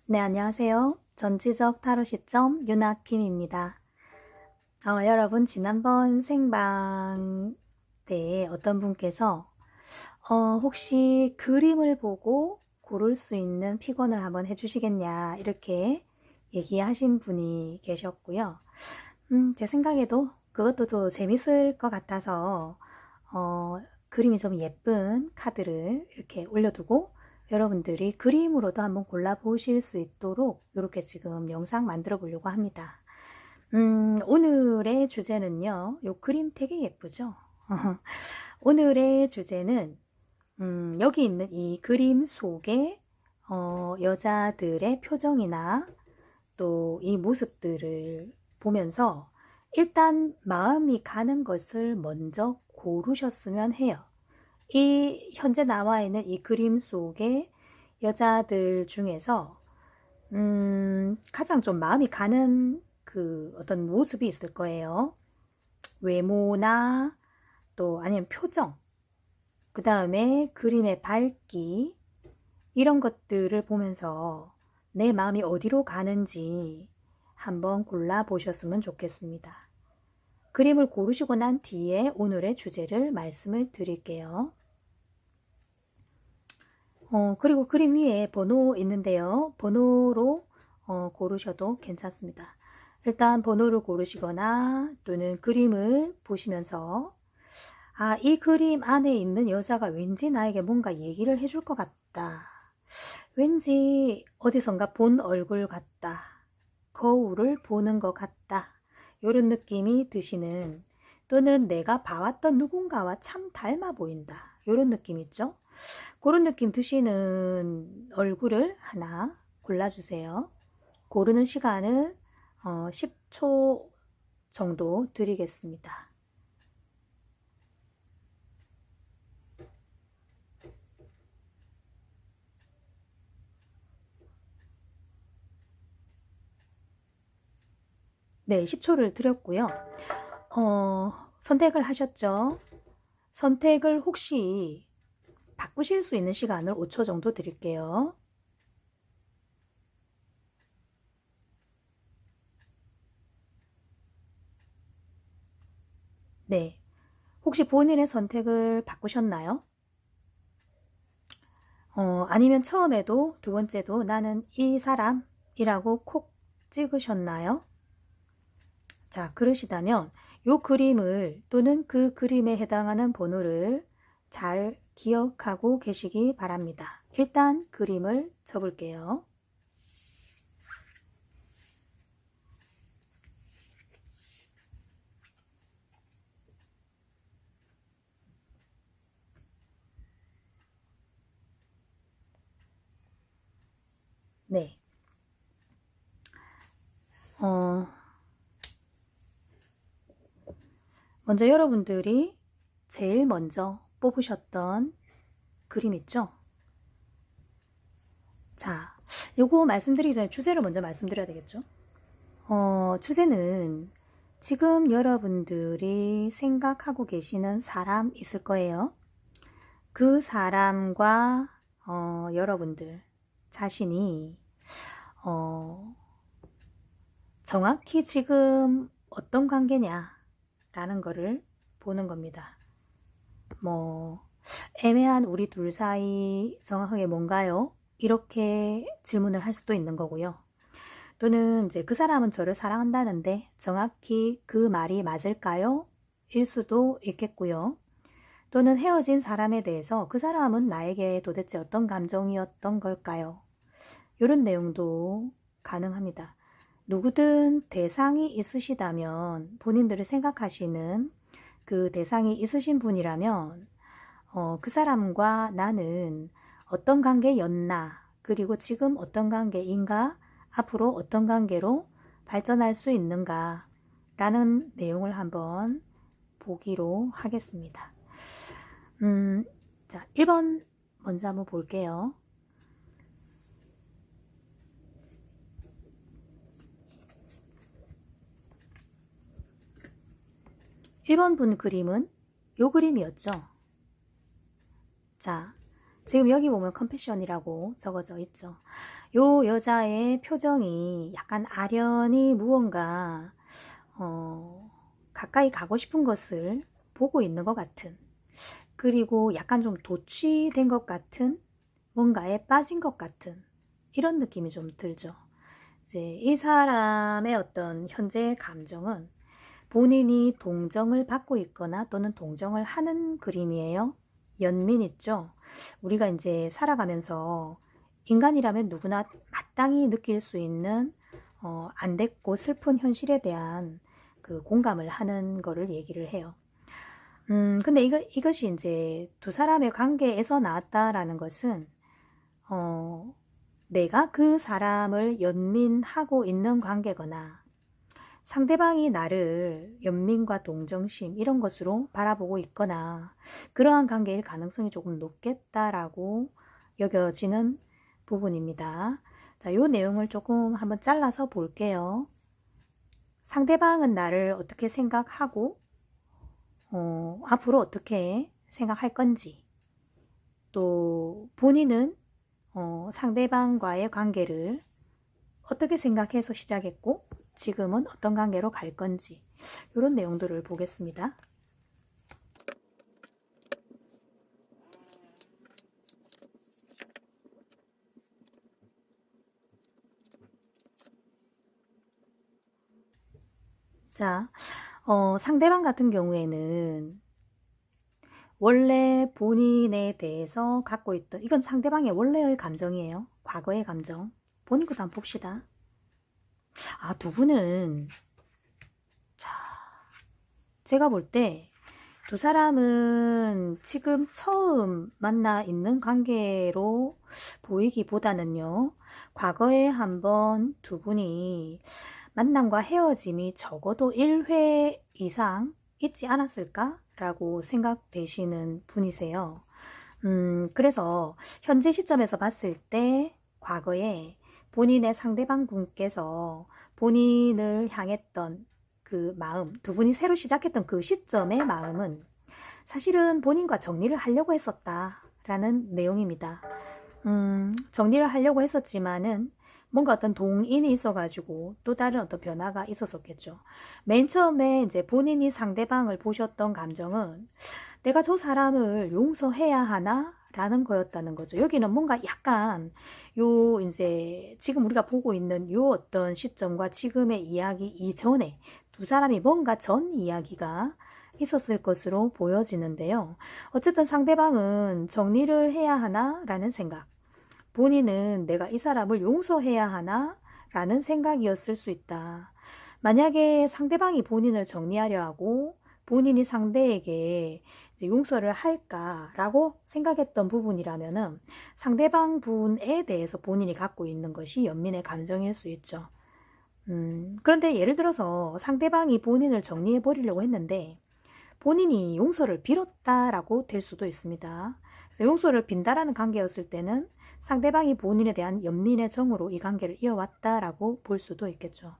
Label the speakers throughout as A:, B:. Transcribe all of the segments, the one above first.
A: 네, 안녕하세요. 전지적 타로 시점 유나킴입니다. 여러분, 지난번 생방 때 어떤 분께서 혹시 그림을 보고 고를 수 있는 픽원을 한번 해주시겠냐 이렇게 얘기하신 분이 계셨고요. 제 생각에도 그것도 더 재밌을 것 같아서 그림이 좀 예쁜 카드를 이렇게 올려두고 여러분들이 그림으로도 한번 골라보실 수 있도록 이렇게 지금 영상 만들어 보려고 합니다. 오늘의 주제는요. 요 그림 되게 예쁘죠? 오늘의 주제는 여기 있는 이 그림 속에 여자들의 표정이나 또 이 모습들을 보면서 일단 마음이 가는 것을 먼저 고르셨으면 해요. 이 현재 나와 있는 이 그림 속의 여자들 중에서 가장 좀 마음이 가는 그 어떤 모습이 있을 거예요. 외모나 또 아니면 표정, 그 다음에 그림의 밝기 이런 것들을 보면서 내 마음이 어디로 가는지 한번 골라보셨으면 좋겠습니다. 그림을 고르시고 난 뒤에 오늘의 주제를 말씀을 드릴게요. 그리고 그림 위에 번호 있는데요. 번호로 고르셔도 괜찮습니다. 일단 번호를 고르시거나 또는 그림을 보시면서 이 그림 안에 있는 여자가 왠지 나에게 뭔가 얘기를 해줄 것 같다. 왠지 어디선가 본 얼굴 같다. 거울을 보는 것 같다. 이런 느낌이 드시는 또는 내가 봐왔던 누군가와 참 닮아 보인다. 이런 느낌 있죠? 그런 느낌 드시는 얼굴을 하나 골라주세요. 고르는 시간은 10초 정도 드리겠습니다. 네, 10초를 드렸고요. 선택을 하셨죠? 선택을 혹시 바꾸실 수 있는 시간을 5초 정도 드릴게요. 네. 혹시 본인의 선택을 바꾸셨나요? 아니면 처음에도 두 번째도 나는 이 사람이라고 콕 찍으셨나요? 자, 그러시다면 이 그림을 또는 그 그림에 해당하는 번호를 잘 기억하고 계시기 바랍니다. 일단 그림을 쳐볼게요. 네. 먼저 여러분들이 제일 먼저 뽑으셨던 그림 있죠? 자, 요거 말씀드리기 전에 주제를 먼저 말씀드려야 되겠죠? 주제는 지금 여러분들이 생각하고 계시는 사람 있을 거예요. 그 사람과 여러분들 자신이 정확히 지금 어떤 관계냐라는 거를 보는 겁니다. 애매한 우리 둘 사이 정확하게 뭔가요? 이렇게 질문을 할 수도 있는 거고요. 또는 이제 그 사람은 저를 사랑한다는데 정확히 그 말이 맞을까요? 일 수도 있겠고요. 또는 헤어진 사람에 대해서 그 사람은 나에게 도대체 어떤 감정이었던 걸까요? 이런 내용도 가능합니다. 누구든 대상이 있으시다면 본인들을 생각하시는 그 대상이 있으신 분이라면 그 사람과 나는 어떤 관계였나 그리고 지금 어떤 관계인가 앞으로 어떤 관계로 발전할 수 있는가 라는 내용을 한번 보기로 하겠습니다. 자, 1번 먼저 한번 볼게요. 1번 분 그림은 요 그림이었죠. 자, 지금 여기 보면 컴패션이라고 적어져 있죠. 요 여자의 표정이 약간 아련히 무언가 가까이 가고 싶은 것을 보고 있는 것 같은, 그리고 약간 좀 도취된 것 같은, 뭔가에 빠진 것 같은 이런 느낌이 좀 들죠. 이제 이 사람의 어떤 현재의 감정은 본인이 동정을 받고 있거나 또는 동정을 하는 그림이에요. 연민 있죠. 우리가 이제 살아가면서 인간이라면 누구나 마땅히 느낄 수 있는 안 됐고 슬픈 현실에 대한 그 공감을 하는 거를 얘기를 해요. 근데 이것이 이제 두 사람의 관계에서 나왔다라는 것은 내가 그 사람을 연민하고 있는 관계거나 상대방이 나를 연민과 동정심 이런 것으로 바라보고 있거나 그러한 관계일 가능성이 조금 높겠다라고 여겨지는 부분입니다. 자, 요 내용을 조금 한번 잘라서 볼게요. 상대방은 나를 어떻게 생각하고 앞으로 어떻게 생각할 건지, 또 본인은 상대방과의 관계를 어떻게 생각해서 시작했고 지금은 어떤 관계로 갈 건지, 이런 내용들을 보겠습니다. 자, 상대방 같은 경우에는 원래 본인에 대해서 갖고 있던, 이건 상대방의 원래의 감정이에요. 과거의 감정. 본인 것도 한번 봅시다. 두 분은, 자, 제가 볼 때 두 사람은 지금 처음 만나 있는 관계로 보이기보다는요, 과거에 한번 두 분이 만남과 헤어짐이 적어도 1회 이상 있지 않았을까라고 생각되시는 분이세요. 그래서 현재 시점에서 봤을 때 과거에 본인의 상대방 분께서 본인을 향했던 그 마음, 두 분이 새로 시작했던 그 시점의 마음은 사실은 본인과 정리를 하려고 했었다라는 내용입니다. 정리를 하려고 했었지만은 뭔가 어떤 동인이 있어가지고 또 다른 어떤 변화가 있었었겠죠. 맨 처음에 이제 본인이 상대방을 보셨던 감정은 내가 저 사람을 용서해야 하나? 라는 거였다는 거죠. 여기는 뭔가 약간 요 이제 지금 우리가 보고 있는 요 어떤 시점과 지금의 이야기 이전에 두 사람이 뭔가 전 이야기가 있었을 것으로 보여지는데요. 어쨌든 상대방은 정리를 해야 하나? 라는 생각. 본인은 내가 이 사람을 용서해야 하나? 라는 생각이었을 수 있다. 만약에 상대방이 본인을 정리하려 하고 본인이 상대에게 이제 용서를 할까라고 생각했던 부분이라면은 상대방 분에 대해서 본인이 갖고 있는 것이 연민의 감정일 수 있죠. 그런데 예를 들어서 상대방이 본인을 정리해 버리려고 했는데 본인이 용서를 빌었다라고 될 수도 있습니다. 그래서 용서를 빈다라는 관계였을 때는 상대방이 본인에 대한 연민의 정으로 이 관계를 이어왔다라고 볼 수도 있겠죠.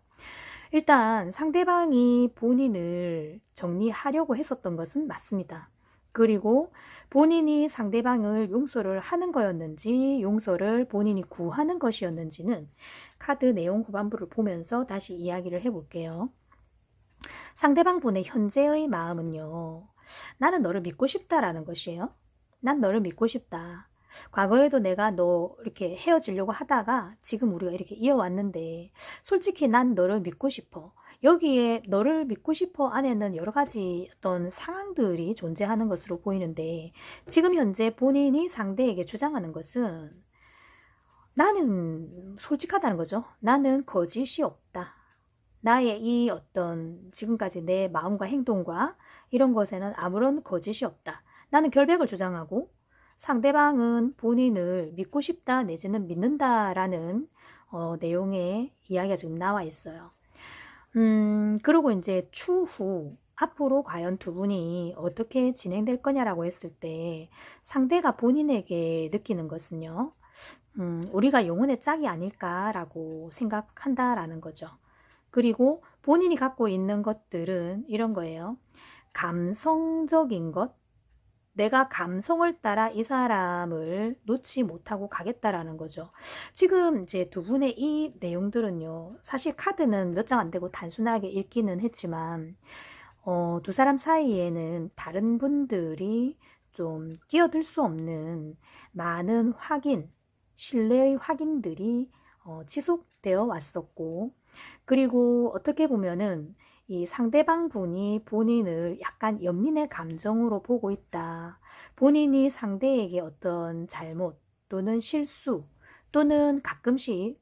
A: 일단 상대방이 본인을 정리하려고 했었던 것은 맞습니다. 그리고 본인이 상대방을 용서를 하는 거였는지 용서를 본인이 구하는 것이었는지는 카드 내용 후반부를 보면서 다시 이야기를 해볼게요. 상대방 분의 현재의 마음은요, 나는 너를 믿고 싶다라는 것이에요. 난 너를 믿고 싶다. 과거에도 내가 너 이렇게 헤어지려고 하다가 지금 우리가 이렇게 이어왔는데 솔직히 난 너를 믿고 싶어. 여기에 너를 믿고 싶어 안에는 여러 가지 어떤 상황들이 존재하는 것으로 보이는데 지금 현재 본인이 상대에게 주장하는 것은 나는 솔직하다는 거죠. 나는 거짓이 없다. 나의 이 어떤 지금까지 내 마음과 행동과 이런 것에는 아무런 거짓이 없다. 나는 결백을 주장하고 상대방은 본인을 믿고 싶다 내지는 믿는다라는 내용의 이야기가 지금 나와 있어요. 그리고 이제 추후 앞으로 과연 두 분이 어떻게 진행될 거냐라고 했을 때 상대가 본인에게 느끼는 것은요. 우리가 영혼의 짝이 아닐까라고 생각한다라는 거죠. 그리고 본인이 갖고 있는 것들은 이런 거예요. 감성적인 것, 내가 감성을 따라 이 사람을 놓지 못하고 가겠다라는 거죠. 지금 이제 두 분의 이 내용들은요, 사실 카드는 몇 장 안 되고 단순하게 읽기는 했지만, 두 사람 사이에는 다른 분들이 좀 끼어들 수 없는 많은 확인, 신뢰의 확인들이 지속되어 왔었고, 그리고 어떻게 보면은 이 상대방 분이 본인을 약간 연민의 감정으로 보고 있다. 본인이 상대에게 어떤 잘못 또는 실수 또는 가끔씩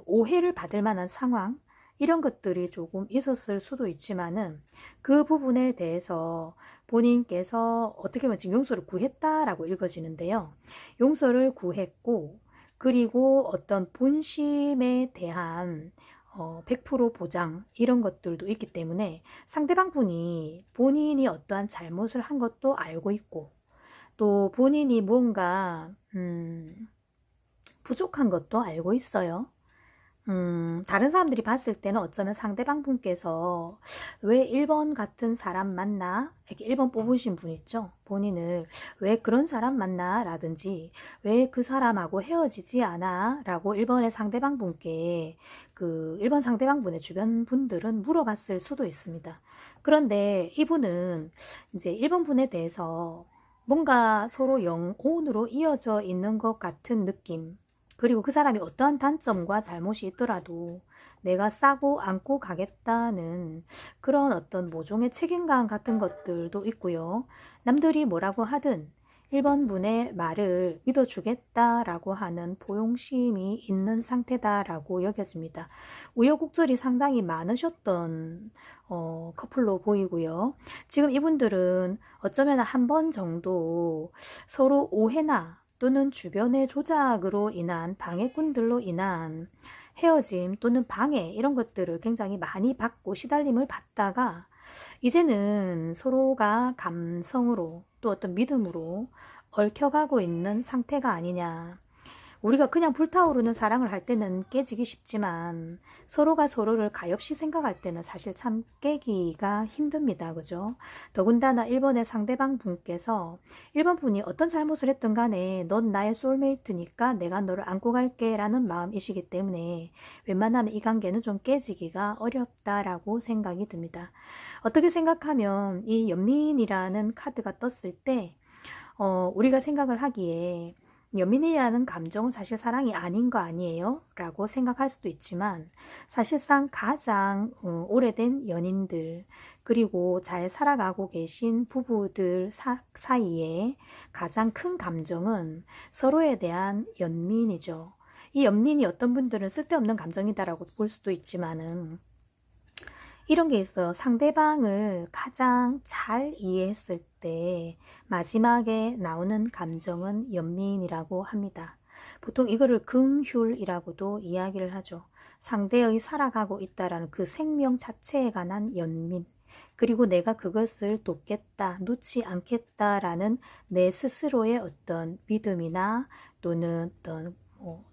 A: 오해를 받을 만한 상황 이런 것들이 조금 있었을 수도 있지만은 그 부분에 대해서 본인께서 어떻게 보면 지금 용서를 구했다라고 읽어지는데요. 용서를 구했고 그리고 어떤 본심에 대한 100% 보장 이런 것들도 있기 때문에 상대방 분이 본인이 어떠한 잘못을 한 것도 알고 있고 또 본인이 뭔가 부족한 것도 알고 있어요. 다른 사람들이 봤을 때는 어쩌면 상대방 분께서 왜 1번 같은 사람 만나? 이렇게 1번 뽑으신 분 있죠? 본인을 왜 그런 사람 만나? 라든지 왜 그 사람하고 헤어지지 않아? 라고 1번의 상대방 분께 그 1번 상대방 분의 주변 분들은 물어봤을 수도 있습니다. 그런데 이분은 이제 1번 분에 대해서 뭔가 서로 영혼으로 이어져 있는 것 같은 느낌 그리고 그 사람이 어떠한 단점과 잘못이 있더라도 내가 싸고 안고 가겠다는 그런 어떤 모종의 책임감 같은 것들도 있고요. 남들이 뭐라고 하든 1번 분의 말을 믿어주겠다라고 하는 포용심이 있는 상태다라고 여겨집니다. 우여곡절이 상당히 많으셨던 커플로 보이고요. 지금 이분들은 어쩌면 한 번 정도 서로 오해나 또는 주변의 조작으로 인한 방해꾼들로 인한 헤어짐 또는 방해 이런 것들을 굉장히 많이 받고 시달림을 받다가 이제는 서로가 감성으로 또 어떤 믿음으로 얽혀가고 있는 상태가 아니냐. 우리가 그냥 불타오르는 사랑을 할 때는 깨지기 쉽지만 서로가 서로를 가엾이 생각할 때는 사실 참 깨기가 힘듭니다. 그죠? 더군다나 1번의 상대방 분께서 1번 분이 어떤 잘못을 했든 간에 넌 나의 소울메이트니까 내가 너를 안고 갈게 라는 마음이시기 때문에 웬만하면 이 관계는 좀 깨지기가 어렵다라고 생각이 듭니다. 어떻게 생각하면 이 연민이라는 카드가 떴을 때 우리가 생각을 하기에 연민이라는 감정은 사실 사랑이 아닌 거 아니에요? 라고 생각할 수도 있지만 사실상 가장 오래된 연인들 그리고 잘 살아가고 계신 부부들 사이에 가장 큰 감정은 서로에 대한 연민이죠. 이 연민이 어떤 분들은 쓸데없는 감정이다라고 볼 수도 있지만은 이런 게 있어요. 상대방을 가장 잘 이해했을 때 마지막에 나오는 감정은 연민이라고 합니다. 보통 이거를 긍휼이라고도 이야기를 하죠. 상대의 살아가고 있다라는 그 생명 자체에 관한 연민. 그리고 내가 그것을 돕겠다, 놓지 않겠다라는 내 스스로의 어떤 믿음이나 또는 어떤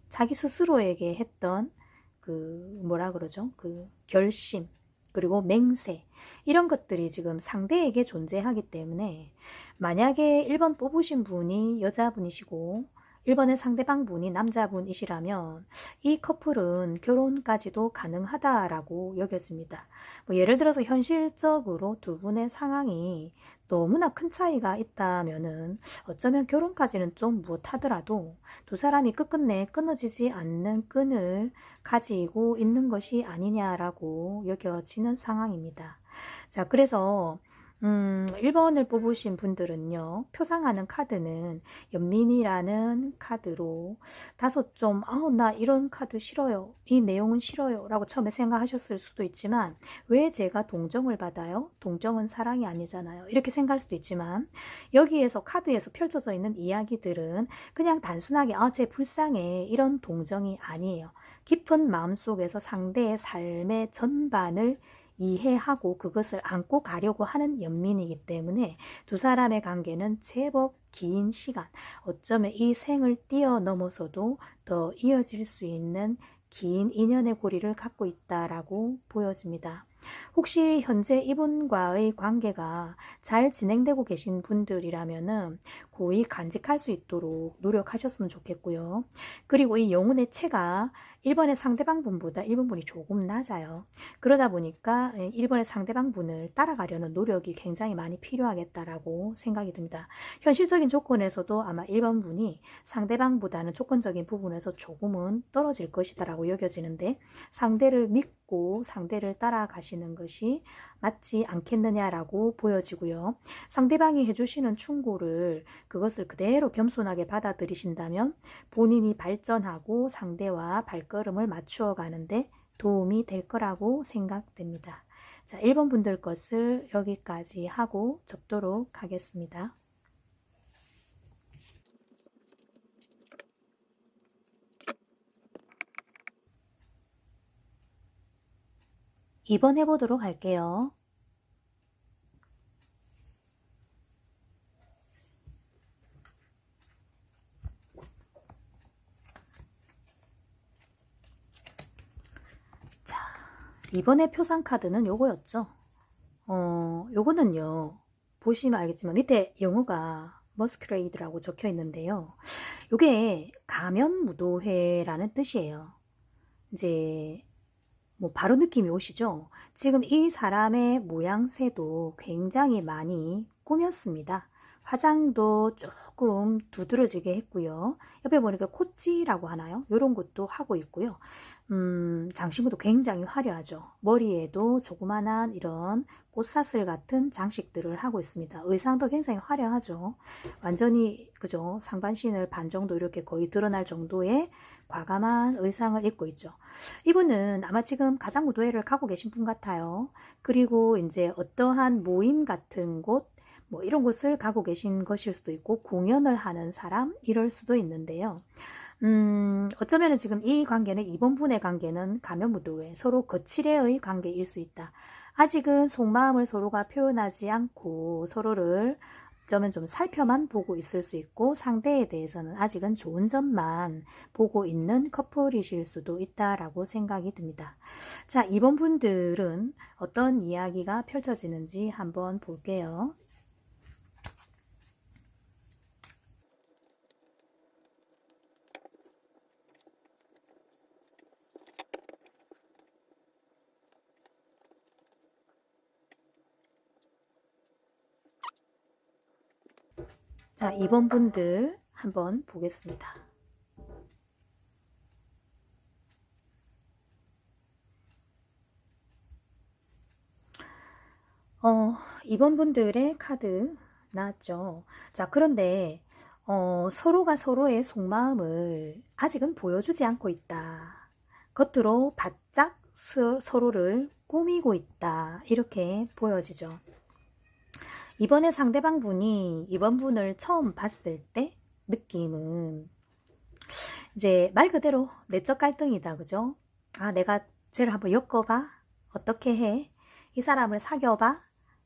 A: 자기 스스로에게 했던 그 뭐라 그러죠? 그 결심. 그리고 맹세 이런 것들이 지금 상대에게 존재하기 때문에 만약에 1번 뽑으신 분이 여자분이시고 1번의 상대방 분이 남자분이시라면 이 커플은 결혼까지도 가능하다라고 여겨집니다. 예를 들어서 현실적으로 두 분의 상황이 너무나 큰 차이가 있다면은 어쩌면 결혼까지는 좀 못하더라도 두 사람이 끝끝내 끊어지지 않는 끈을 가지고 있는 것이 아니냐라고 여겨지는 상황입니다. 자, 그래서 1번을 뽑으신 분들은요, 표상하는 카드는 연민이라는 카드로 다소 좀, 나 이런 카드 싫어요. 이 내용은 싫어요. 라고 처음에 생각하셨을 수도 있지만, 왜 제가 동정을 받아요? 동정은 사랑이 아니잖아요. 이렇게 생각할 수도 있지만, 여기에서 카드에서 펼쳐져 있는 이야기들은 그냥 단순하게, 쟤 불쌍해. 이런 동정이 아니에요. 깊은 마음속에서 상대의 삶의 전반을 이해하고 그것을 안고 가려고 하는 연민이기 때문에 두 사람의 관계는 제법 긴 시간, 어쩌면 이 생을 뛰어넘어서도 더 이어질 수 있는 긴 인연의 고리를 갖고 있다라고 보여집니다. 혹시 현재 이분과의 관계가 잘 진행되고 계신 분들이라면은 고이 간직할 수 있도록 노력하셨으면 좋겠고요. 그리고 이 영혼의 체가 1번의 상대방 분보다 1번 분이 조금 낮아요. 그러다 보니까 1번의 상대방 분을 따라가려는 노력이 굉장히 많이 필요하겠다라고 생각이 듭니다. 현실적인 조건에서도 아마 1번 분이 상대방보다는 조건적인 부분에서 조금은 떨어질 것이다라고 여겨지는데, 상대를 믿고 상대를 따라가시는 것이 맞지 않겠느냐라고 보여지고요. 상대방이 해주시는 충고를 그것을 그대로 겸손하게 받아들이신다면 본인이 발전하고 상대와 발걸음을 맞추어 가는데 도움이 될 거라고 생각됩니다. 자, 1번 분들 것을 여기까지 하고 접도록 하겠습니다. 이번 해보도록 할게요. 자, 이번에 표상 카드는 요거였죠. 요거는요, 보시면 알겠지만 밑에 영어가 머스크레이드라고 적혀 있는데요. 요게 가면무도회라는 뜻이에요. 이제 뭐 바로 느낌이 오시죠? 지금 이 사람의 모양새도 굉장히 많이 꾸몄습니다. 화장도 조금 두드러지게 했고요. 옆에 보니까 코찌라고 하나요? 이런 것도 하고 있고요. 장신구도 굉장히 화려하죠. 머리에도 조그만한 이런 꽃사슬 같은 장식들을 하고 있습니다. 의상도 굉장히 화려하죠. 완전히 그죠? 상반신을 반 정도 이렇게 거의 드러날 정도의 과감한 의상을 입고 있죠. 이분은 아마 지금 가장무도회를 가고 계신 분 같아요. 그리고 이제 어떠한 모임 같은 곳, 뭐 이런 곳을 가고 계신 것일 수도 있고, 공연을 하는 사람 이럴 수도 있는데요. 어쩌면 지금 이 관계는, 이번 분의 관계는 가면무도회, 서로 거칠애의 관계일 수 있다. 아직은 속마음을 서로가 표현하지 않고 서로를 어쩌면 좀 살펴만 보고 있을 수 있고, 상대에 대해서는 아직은 좋은 점만 보고 있는 커플이실 수도 있다라고 생각이 듭니다. 자, 이번 분들은 어떤 이야기가 펼쳐지는지 한번 볼게요. 자, 이번 분들 한번 보겠습니다. 이번 분들의 카드 나왔죠. 자, 그런데 서로가 서로의 속마음을 아직은 보여주지 않고 있다. 겉으로 바짝 서로를 꾸미고 있다. 이렇게 보여지죠. 이번에 상대방 분이 이번 분을 처음 봤을 때 느낌은 이제 말 그대로 내적 갈등이다. 그죠? 아, 내가 쟤를 한번 엮어봐? 어떻게 해? 이 사람을 사귀어봐?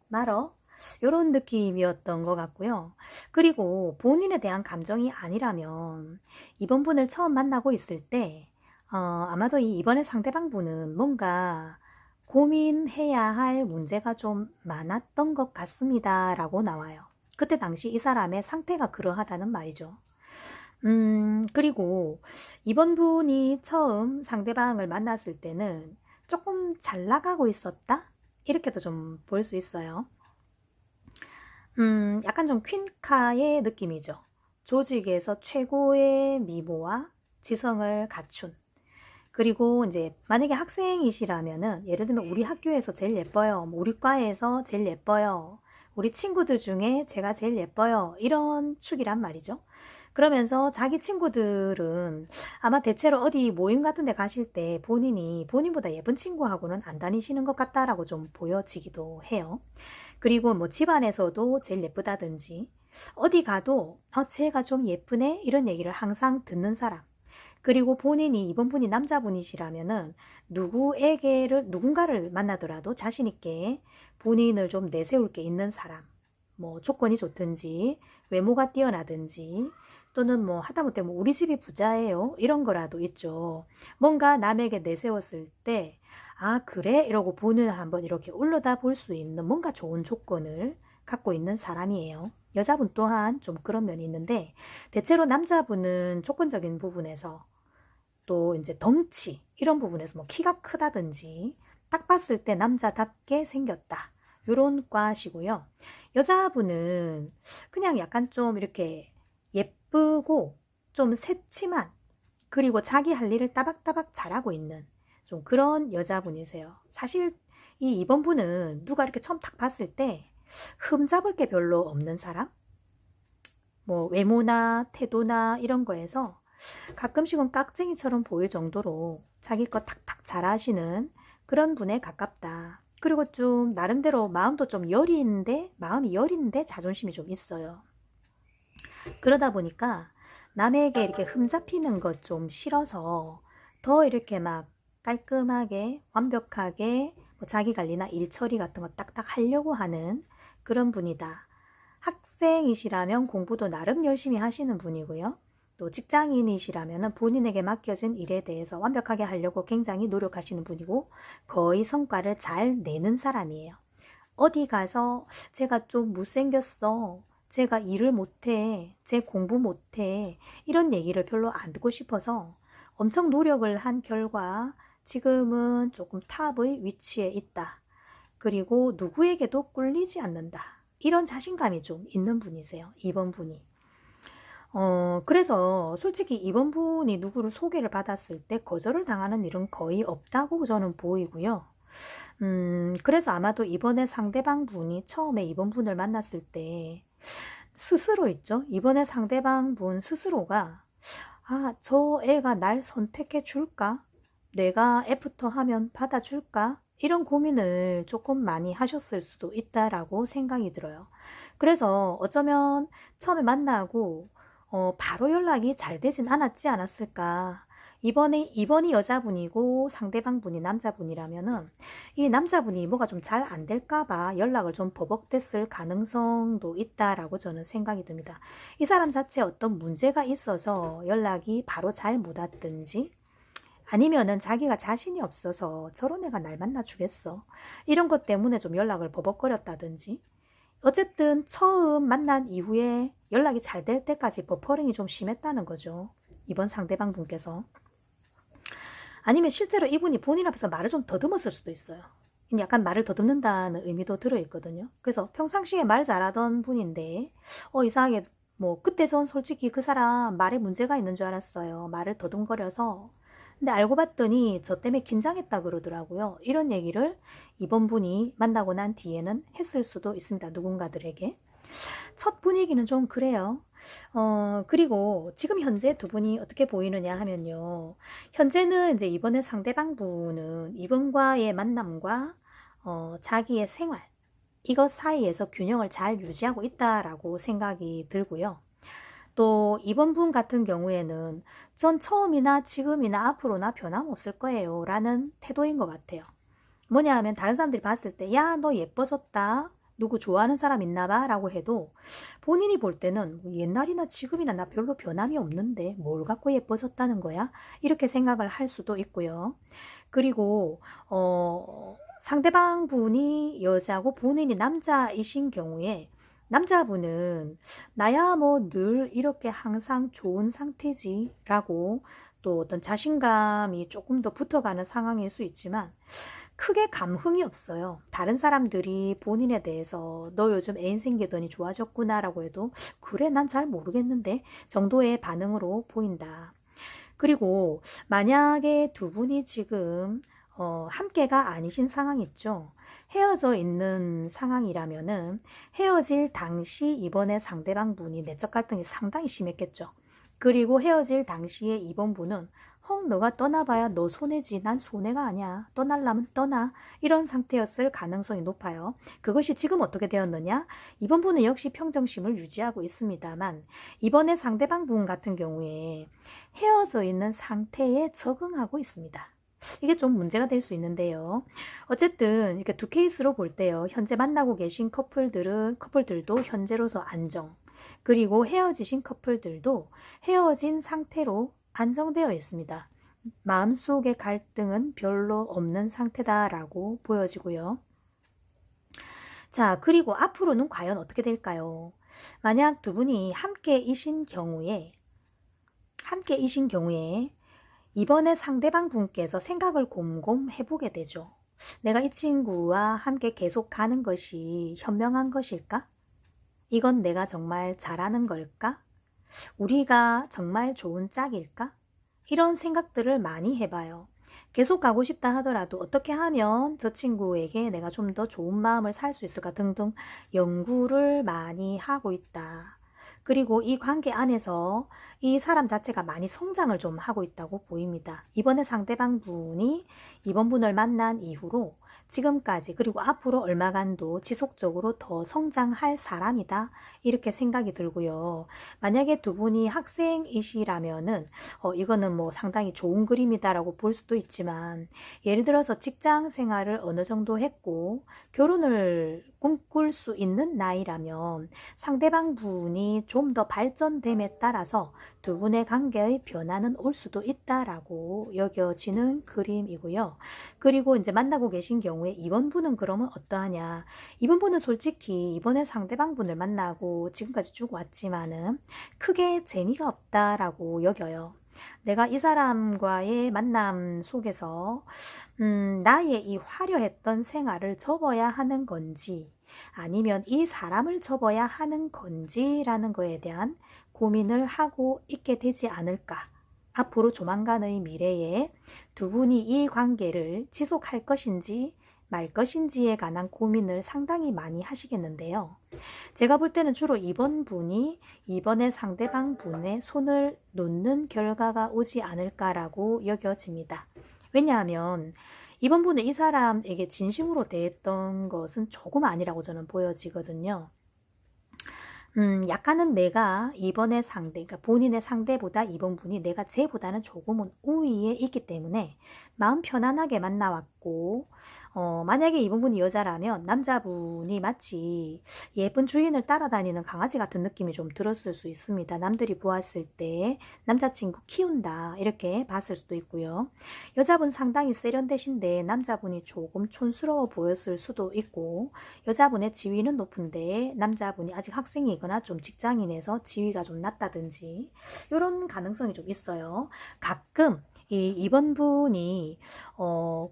A: 말어? 이런 느낌이었던 것 같고요. 그리고 본인에 대한 감정이 아니라면 이번 분을 처음 만나고 있을 때 아마도 이번에 상대방 분은 뭔가 고민해야 할 문제가 좀 많았던 것 같습니다 라고 나와요. 그때 당시 이 사람의 상태가 그러하다는 말이죠. 그리고 이번 분이 처음 상대방을 만났을 때는 조금 잘 나가고 있었다? 이렇게도 좀 볼 수 있어요. 약간 좀 퀸카의 느낌이죠. 조직에서 최고의 미모와 지성을 갖춘. 그리고 이제 만약에 학생이시라면은 예를 들면 우리 학교에서 제일 예뻐요. 뭐 우리 과에서 제일 예뻐요. 우리 친구들 중에 제가 제일 예뻐요. 이런 축이란 말이죠. 그러면서 자기 친구들은 아마 대체로 어디 모임 같은 데 가실 때 본인보다 예쁜 친구하고는 안 다니시는 것 같다라고 좀 보여지기도 해요. 그리고 뭐 집안에서도 제일 예쁘다든지 어디 가도 쟤가 좀 예쁘네 이런 얘기를 항상 듣는 사람. 그리고 본인이 이번 분이 남자분이시라면은 누군가를 만나더라도 자신 있게 본인을 좀 내세울 게 있는 사람. 뭐 조건이 좋든지 외모가 뛰어나든지 또는 뭐 하다못해 뭐 우리 집이 부자예요 이런 거라도 있죠. 뭔가 남에게 내세웠을 때 아 그래? 이러고 본을 한번 이렇게 올려다 볼 수 있는 뭔가 좋은 조건을 갖고 있는 사람이에요. 여자분 또한 좀 그런 면이 있는데 대체로 남자분은 조건적인 부분에서 또 이제 덩치 이런 부분에서 뭐 키가 크다든지 딱 봤을 때 남자답게 생겼다 요런 과시고요. 여자분은 그냥 약간 좀 이렇게 예쁘고 좀 새침한 그리고 자기 할 일을 따박따박 잘하고 있는 좀 그런 여자분이세요. 사실 이 2번 분은 누가 이렇게 처음 딱 봤을 때 흠잡을 게 별로 없는 사람? 뭐 외모나 태도나 이런 거에서 가끔씩은 깍쟁이처럼 보일 정도로 자기 거 탁탁 잘하시는 그런 분에 가깝다. 그리고 좀 나름대로 마음도 좀 마음이 여린데 자존심이 좀 있어요. 그러다 보니까 남에게 이렇게 흠잡히는 것 좀 싫어서 더 이렇게 막 깔끔하게 완벽하게 뭐 자기 관리나 일 처리 같은 거 딱딱 하려고 하는 그런 분이다. 학생이시라면 공부도 나름 열심히 하시는 분이고요. 또 직장인이시라면 본인에게 맡겨진 일에 대해서 완벽하게 하려고 굉장히 노력하시는 분이고 거의 성과를 잘 내는 사람이에요. 어디 가서 제가 좀 못생겼어. 제가 일을 못해. 제 공부 못해. 이런 얘기를 별로 안 듣고 싶어서 엄청 노력을 한 결과 지금은 조금 탑의 위치에 있다. 그리고 누구에게도 꿀리지 않는다. 이런 자신감이 좀 있는 분이세요. 2번 분이. 그래서 솔직히 2번 분이 누구를 소개를 받았을 때 거절을 당하는 일은 거의 없다고 저는 보이고요. 그래서 아마도 이번에 상대방 분이 처음에 2번 분을 만났을 때 스스로 있죠. 이번에 상대방 분 스스로가 아, 저 애가 날 선택해 줄까? 내가 애프터 하면 받아줄까? 이런 고민을 조금 많이 하셨을 수도 있다라고 생각이 들어요. 그래서 어쩌면 처음에 만나고 바로 연락이 잘 되진 않았지 않았을까. 이번이 여자분이고 상대방 분이 남자분이라면은 이 남자분이 뭐가 좀 잘 안 될까봐 연락을 좀 버벅댔을 가능성도 있다라고 저는 생각이 듭니다. 이 사람 자체에 어떤 문제가 있어서 연락이 바로 잘 못 왔든지 아니면은 자기가 자신이 없어서 저런 애가 날 만나주겠어. 이런 것 때문에 좀 연락을 버벅거렸다든지 어쨌든 처음 만난 이후에 연락이 잘 될 때까지 버퍼링이 좀 심했다는 거죠. 이번 상대방 분께서. 아니면 실제로 이분이 본인 앞에서 말을 좀 더듬었을 수도 있어요. 약간 말을 더듬는다는 의미도 들어있거든요. 그래서 평상시에 말 잘하던 분인데 이상하게 뭐 그때 전 솔직히 그 사람 말에 문제가 있는 줄 알았어요. 말을 더듬거려서. 근데 알고 봤더니 저 때문에 긴장했다 그러더라고요. 이런 얘기를 이번 분이 만나고 난 뒤에는 했을 수도 있습니다. 누군가들에게. 첫 분위기는 좀 그래요. 그리고 지금 현재 두 분이 어떻게 보이느냐 하면요. 현재는 이제 이번에 상대방 분은 이분과의 만남과 자기의 생활, 이것 사이에서 균형을 잘 유지하고 있다라고 생각이 들고요. 또 이번 분 같은 경우에는 전 처음이나 지금이나 앞으로나 변함없을 거예요 라는 태도인 것 같아요. 뭐냐 하면 다른 사람들이 봤을 때 야, 너 예뻐졌다. 누구 좋아하는 사람 있나 봐 라고 해도 본인이 볼 때는 옛날이나 지금이나 나 별로 변함이 없는데 뭘 갖고 예뻐졌다는 거야? 이렇게 생각을 할 수도 있고요. 그리고 상대방 분이 여자고 본인이 남자이신 경우에 남자분은 나야 뭐 늘 이렇게 항상 좋은 상태지 라고 또 어떤 자신감이 조금 더 붙어가는 상황일 수 있지만 크게 감흥이 없어요. 다른 사람들이 본인에 대해서 너 요즘 애인 생기더니 좋아졌구나 라고 해도 그래 난 잘 모르겠는데 정도의 반응으로 보인다. 그리고 만약에 두 분이 지금 함께가 아니신 상황 있죠. 헤어져 있는 상황이라면은 헤어질 당시 이번에 상대방 분이 내적 갈등이 상당히 심했겠죠. 그리고 헤어질 당시에 이번 분은 너가 떠나봐야 너 손해지. 난 손해가 아니야. 떠날라면 떠나. 이런 상태였을 가능성이 높아요. 그것이 지금 어떻게 되었느냐? 이번 분은 역시 평정심을 유지하고 있습니다만 이번에 상대방 분 같은 경우에 헤어져 있는 상태에 적응하고 있습니다. 이게 좀 문제가 될 수 있는데요. 어쨌든 이렇게 두 케이스로 볼 때요. 현재 만나고 계신 커플들도 현재로서 안정, 그리고 헤어지신 커플들도 헤어진 상태로 안정되어 있습니다. 마음속의 갈등은 별로 없는 상태다라고 보여지고요. 자, 그리고 앞으로는 과연 어떻게 될까요? 만약 두 분이 함께이신 경우에 이번에 상대방 분께서 생각을 곰곰 해보게 되죠. 내가 이 친구와 함께 계속 가는 것이 현명한 것일까? 이건 내가 정말 잘하는 걸까? 우리가 정말 좋은 짝일까? 이런 생각들을 많이 해봐요. 계속 가고 싶다 하더라도 어떻게 하면 저 친구에게 내가 좀 더 좋은 마음을 살 수 있을까 등등 연구를 많이 하고 있다. 그리고 이 관계 안에서 이 사람 자체가 많이 성장을 좀 하고 있다고 보입니다. 이번에 상대방 분이 이번 분을 만난 이후로 지금까지 그리고 앞으로 얼마간도 지속적으로 더 성장할 사람이다. 이렇게 생각이 들고요. 만약에 두 분이 학생이시라면은 이거는 뭐 상당히 좋은 그림이다라고 볼 수도 있지만 예를 들어서 직장 생활을 어느 정도 했고 결혼을 꿈꿀 수 있는 나이라면 상대방 분이 좀 더 발전됨에 따라서 두 분의 관계의 변화는 올 수도 있다라고 여겨지는 그림이고요. 그리고 이제 만나고 계신 경우에 이번 분은 그러면 어떠하냐? 이번 분은 솔직히 이번에 상대방 분을 만나고 지금까지 쭉 왔지만은 크게 재미가 없다라고 여겨요. 내가 이 사람과의 만남 속에서 나의 이 화려했던 생활을 접어야 하는 건지 아니면 이 사람을 접어야 하는 건지라는 거에 대한 고민을 하고 있게 되지 않을까. 앞으로 조만간의 미래에 두 분이 이 관계를 지속할 것인지 말 것인지에 관한 고민을 상당히 많이 하시겠는데요. 제가 볼 때는 주로 이번 분이 이번에 상대방 분의 손을 놓는 결과가 오지 않을까라고 여겨집니다. 왜냐하면 이번 분은 이 사람에게 진심으로 대했던 것은 조금 아니라고 저는 보여지거든요. 약간은 내가 이번의 상대, 그러니까 본인의 상대보다 이번 분이 내가 쟤보다는 조금은 우위에 있기 때문에 마음 편안하게 만나왔고, 만약에 이번 분이 여자라면 남자분이 마치 예쁜 주인을 따라다니는 강아지 같은 느낌이 좀 들었을 수 있습니다. 남들이 보았을 때 남자친구 키운다 이렇게 봤을 수도 있고요. 여자분 상당히 세련되신데 남자분이 조금 촌스러워 보였을 수도 있고, 여자분의 지위는 높은데 남자분이 아직 학생이거나 좀 직장인에서 지위가 좀 낮다든지 이런 가능성이 좀 있어요. 가끔 이번 분이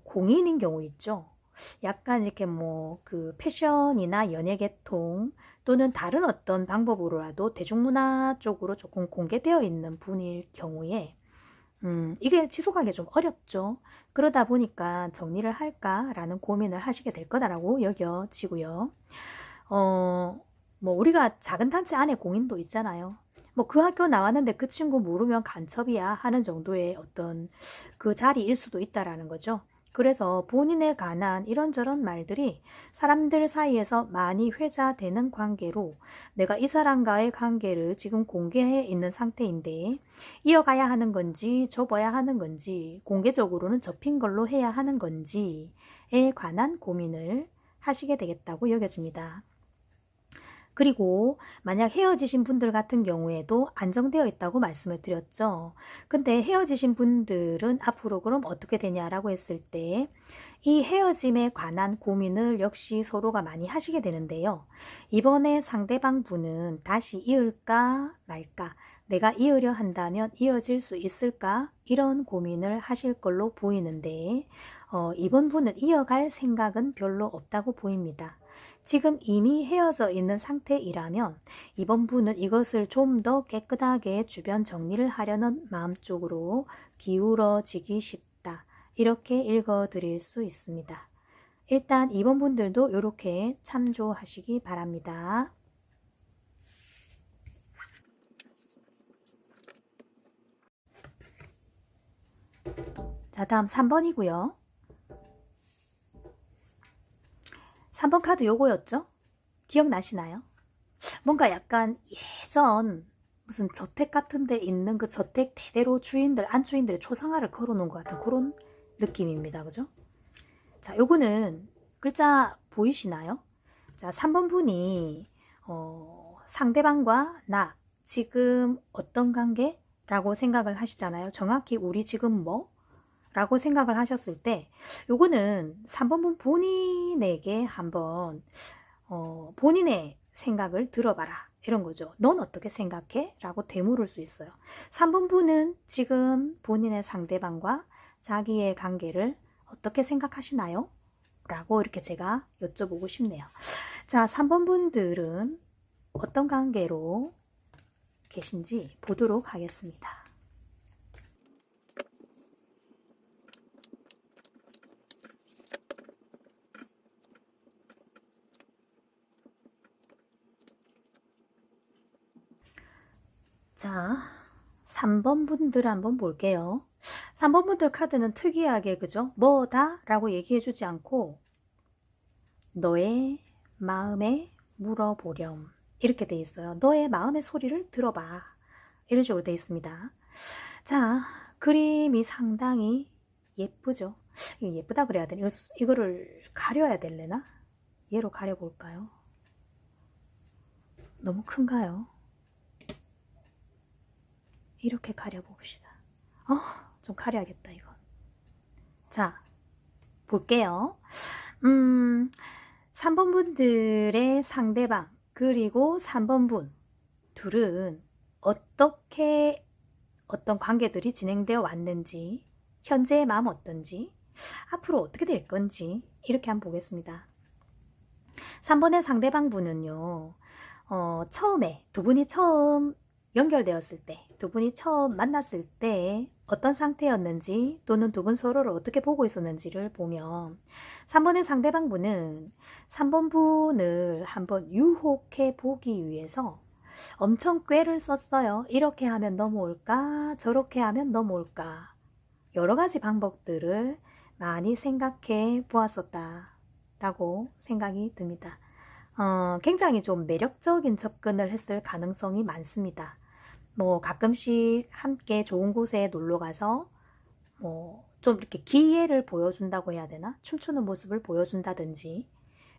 A: 공인인 경우 있죠. 약간 이렇게 뭐 그 패션이나 연예계통 또는 다른 어떤 방법으로라도 대중문화 쪽으로 조금 공개되어 있는 분일 경우에 이게 지속하기 좀 어렵죠. 그러다 보니까 정리를 할까라는 고민을 하시게 될 거다라고 여겨지고요. 뭐 우리가 작은 단체 안에 공인도 있잖아요. 뭐 그 학교 나왔는데 그 친구 모르면 간첩이야 하는 정도의 어떤 그 자리일 수도 있다라는 거죠. 그래서 본인에 관한 이런저런 말들이 사람들 사이에서 많이 회자되는 관계로 내가 이 사람과의 관계를 지금 공개해 있는 상태인데 이어가야 하는 건지 접어야 하는 건지 공개적으로는 접힌 걸로 해야 하는 건지에 관한 고민을 하시게 되겠다고 여겨집니다. 그리고 만약 헤어지신 분들 같은 경우에도 안정되어 있다고 말씀을 드렸죠. 근데 헤어지신 분들은 앞으로 그럼 어떻게 되냐라고 했을 때 이 헤어짐에 관한 고민을 역시 서로가 많이 하시게 되는데요. 이번에 상대방 분은 다시 이을까 말까, 내가 이으려 한다면 이어질 수 있을까, 이런 고민을 하실 걸로 보이는데 이번 분은 이어갈 생각은 별로 없다고 보입니다. 지금 이미 헤어져 있는 상태이라면 이번 분은 이것을 좀 더 깨끗하게 주변 정리를 하려는 마음 쪽으로 기울어지기 쉽다. 이렇게 읽어드릴 수 있습니다. 일단 이번 분들도 이렇게 참조하시기 바랍니다. 자, 다음 3번이고요. 3번 카드 요거였죠? 기억나시나요? 뭔가 약간 예전 무슨 저택 같은 데 있는 그 저택 대대로 주인들, 안주인들의 초상화를 걸어놓은 것 같은 그런 느낌입니다. 그죠? 자, 요거는 글자 보이시나요? 자, 3번 분이 상대방과 나 지금 어떤 관계라고 생각을 하시잖아요. 정확히 우리 지금 뭐? 라고 생각을 하셨을 때 요거는 3번분 본인에게 한번 본인의 생각을 들어봐라 이런 거죠. 넌 어떻게 생각해? 라고 되물을 수 있어요. 3번분은 지금 본인의 상대방과 자기의 관계를 어떻게 생각하시나요? 라고 이렇게 제가 여쭤보고 싶네요. 자, 3번분들은 어떤 관계로 계신지 보도록 하겠습니다. 자, 3번 분들 한번 볼게요. 3번 분들 카드는 특이하게 그죠? 뭐다? 라고 얘기해 주지 않고 너의 마음에 물어보렴 이렇게 돼 있어요. 너의 마음의 소리를 들어봐 이런 식으로 돼 있습니다. 자, 그림이 상당히 예쁘죠? 예쁘다 그래야 되나? 이거를 가려야 될래나? 얘로 가려볼까요? 너무 큰가요? 이렇게 가려봅시다. 좀 가려야겠다 이건. 자, 볼게요. 3번 분들의 상대방 그리고 3번 분 둘은 어떻게 어떤 관계들이 진행되어 왔는지 현재의 마음 어떤지 앞으로 어떻게 될 건지 이렇게 한번 보겠습니다. 3번의 상대방 분은요. 처음에 두 분이 처음 연결되었을 때, 두 분이 처음 만났을 때 어떤 상태였는지 또는 두 분 서로를 어떻게 보고 있었는지를 보면 3번의 상대방 분은 3번 분을 한번 유혹해 보기 위해서 엄청 꾀를 썼어요. 이렇게 하면 넘어올까? 저렇게 하면 넘어올까? 여러 가지 방법들을 많이 생각해 보았었다 라고 생각이 듭니다. 굉장히 좀 매력적인 접근을 했을 가능성이 많습니다. 뭐 가끔씩 함께 좋은 곳에 놀러 가서 좀 이렇게 기회를 보여준다고 해야 되나? 춤추는 모습을 보여준다든지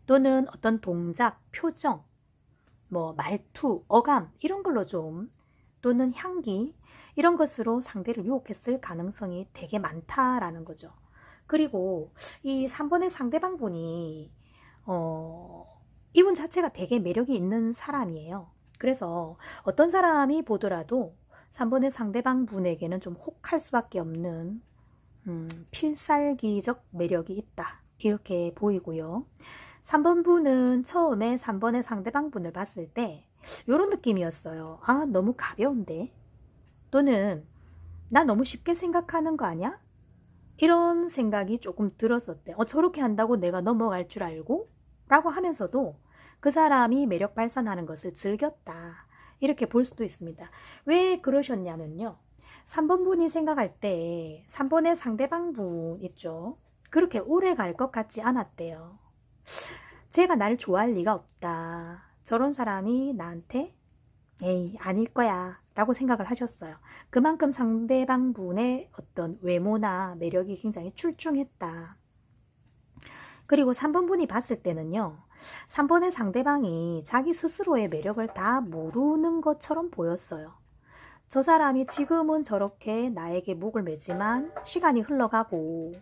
A: 또는 어떤 동작, 표정, 뭐 말투, 어감 이런 걸로 좀 또는 향기 이런 것으로 상대를 유혹했을 가능성이 되게 많다라는 거죠. 그리고 이 3번의 상대방 분이 이분 자체가 되게 매력이 있는 사람이에요. 그래서 어떤 사람이 보더라도 3번의 상대방 분에게는 좀 혹할 수밖에 없는 필살기적 매력이 있다. 이렇게 보이고요. 3번 분은 처음에 3번의 상대방 분을 봤을 때 이런 느낌이었어요. 아, 너무 가벼운데? 또는 나 너무 쉽게 생각하는 거 아니야? 이런 생각이 조금 들었었대. 저렇게 한다고 내가 넘어갈 줄 알고? 라고 하면서도 그 사람이 매력 발산하는 것을 즐겼다. 이렇게 볼 수도 있습니다. 왜 그러셨냐면요. 3번 분이 생각할 때 3번의 상대방 분 있죠. 그렇게 오래 갈 것 같지 않았대요. 제가 나를 좋아할 리가 없다. 저런 사람이 나한테 에이 아닐 거야 라고 생각을 하셨어요. 그만큼 상대방 분의 어떤 외모나 매력이 굉장히 출중했다. 그리고 3번 분이 봤을 때는요. 3번의 상대방이 자기 스스로의 매력을 다 모르는 것처럼 보였어요. 저 사람이 지금은 저렇게 나에게 목을 매지만 시간이 흘러가고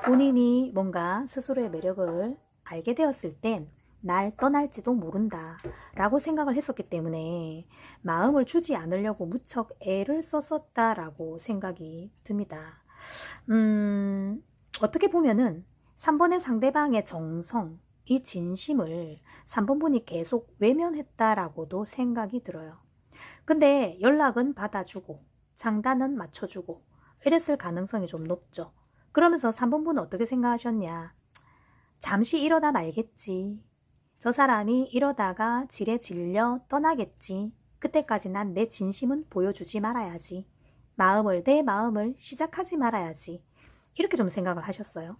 A: 본인이 뭔가 스스로의 매력을 알게 되었을 땐 날 떠날지도 모른다 라고 생각을 했었기 때문에 마음을 주지 않으려고 무척 애를 썼었다라고 생각이 듭니다. 어떻게 보면은 3번의 상대방의 정성, 이 진심을 3번 분이 계속 외면했다라고도 생각이 들어요. 근데 연락은 받아주고 장단은 맞춰주고 이랬을 가능성이 좀 높죠. 그러면서 3번 분은 어떻게 생각하셨냐? 잠시 이러다 말겠지. 저 사람이 이러다가 지레 질려 떠나겠지. 그때까지 난 내 진심은 보여주지 말아야지. 내 마음을 시작하지 말아야지. 이렇게 좀 생각을 하셨어요.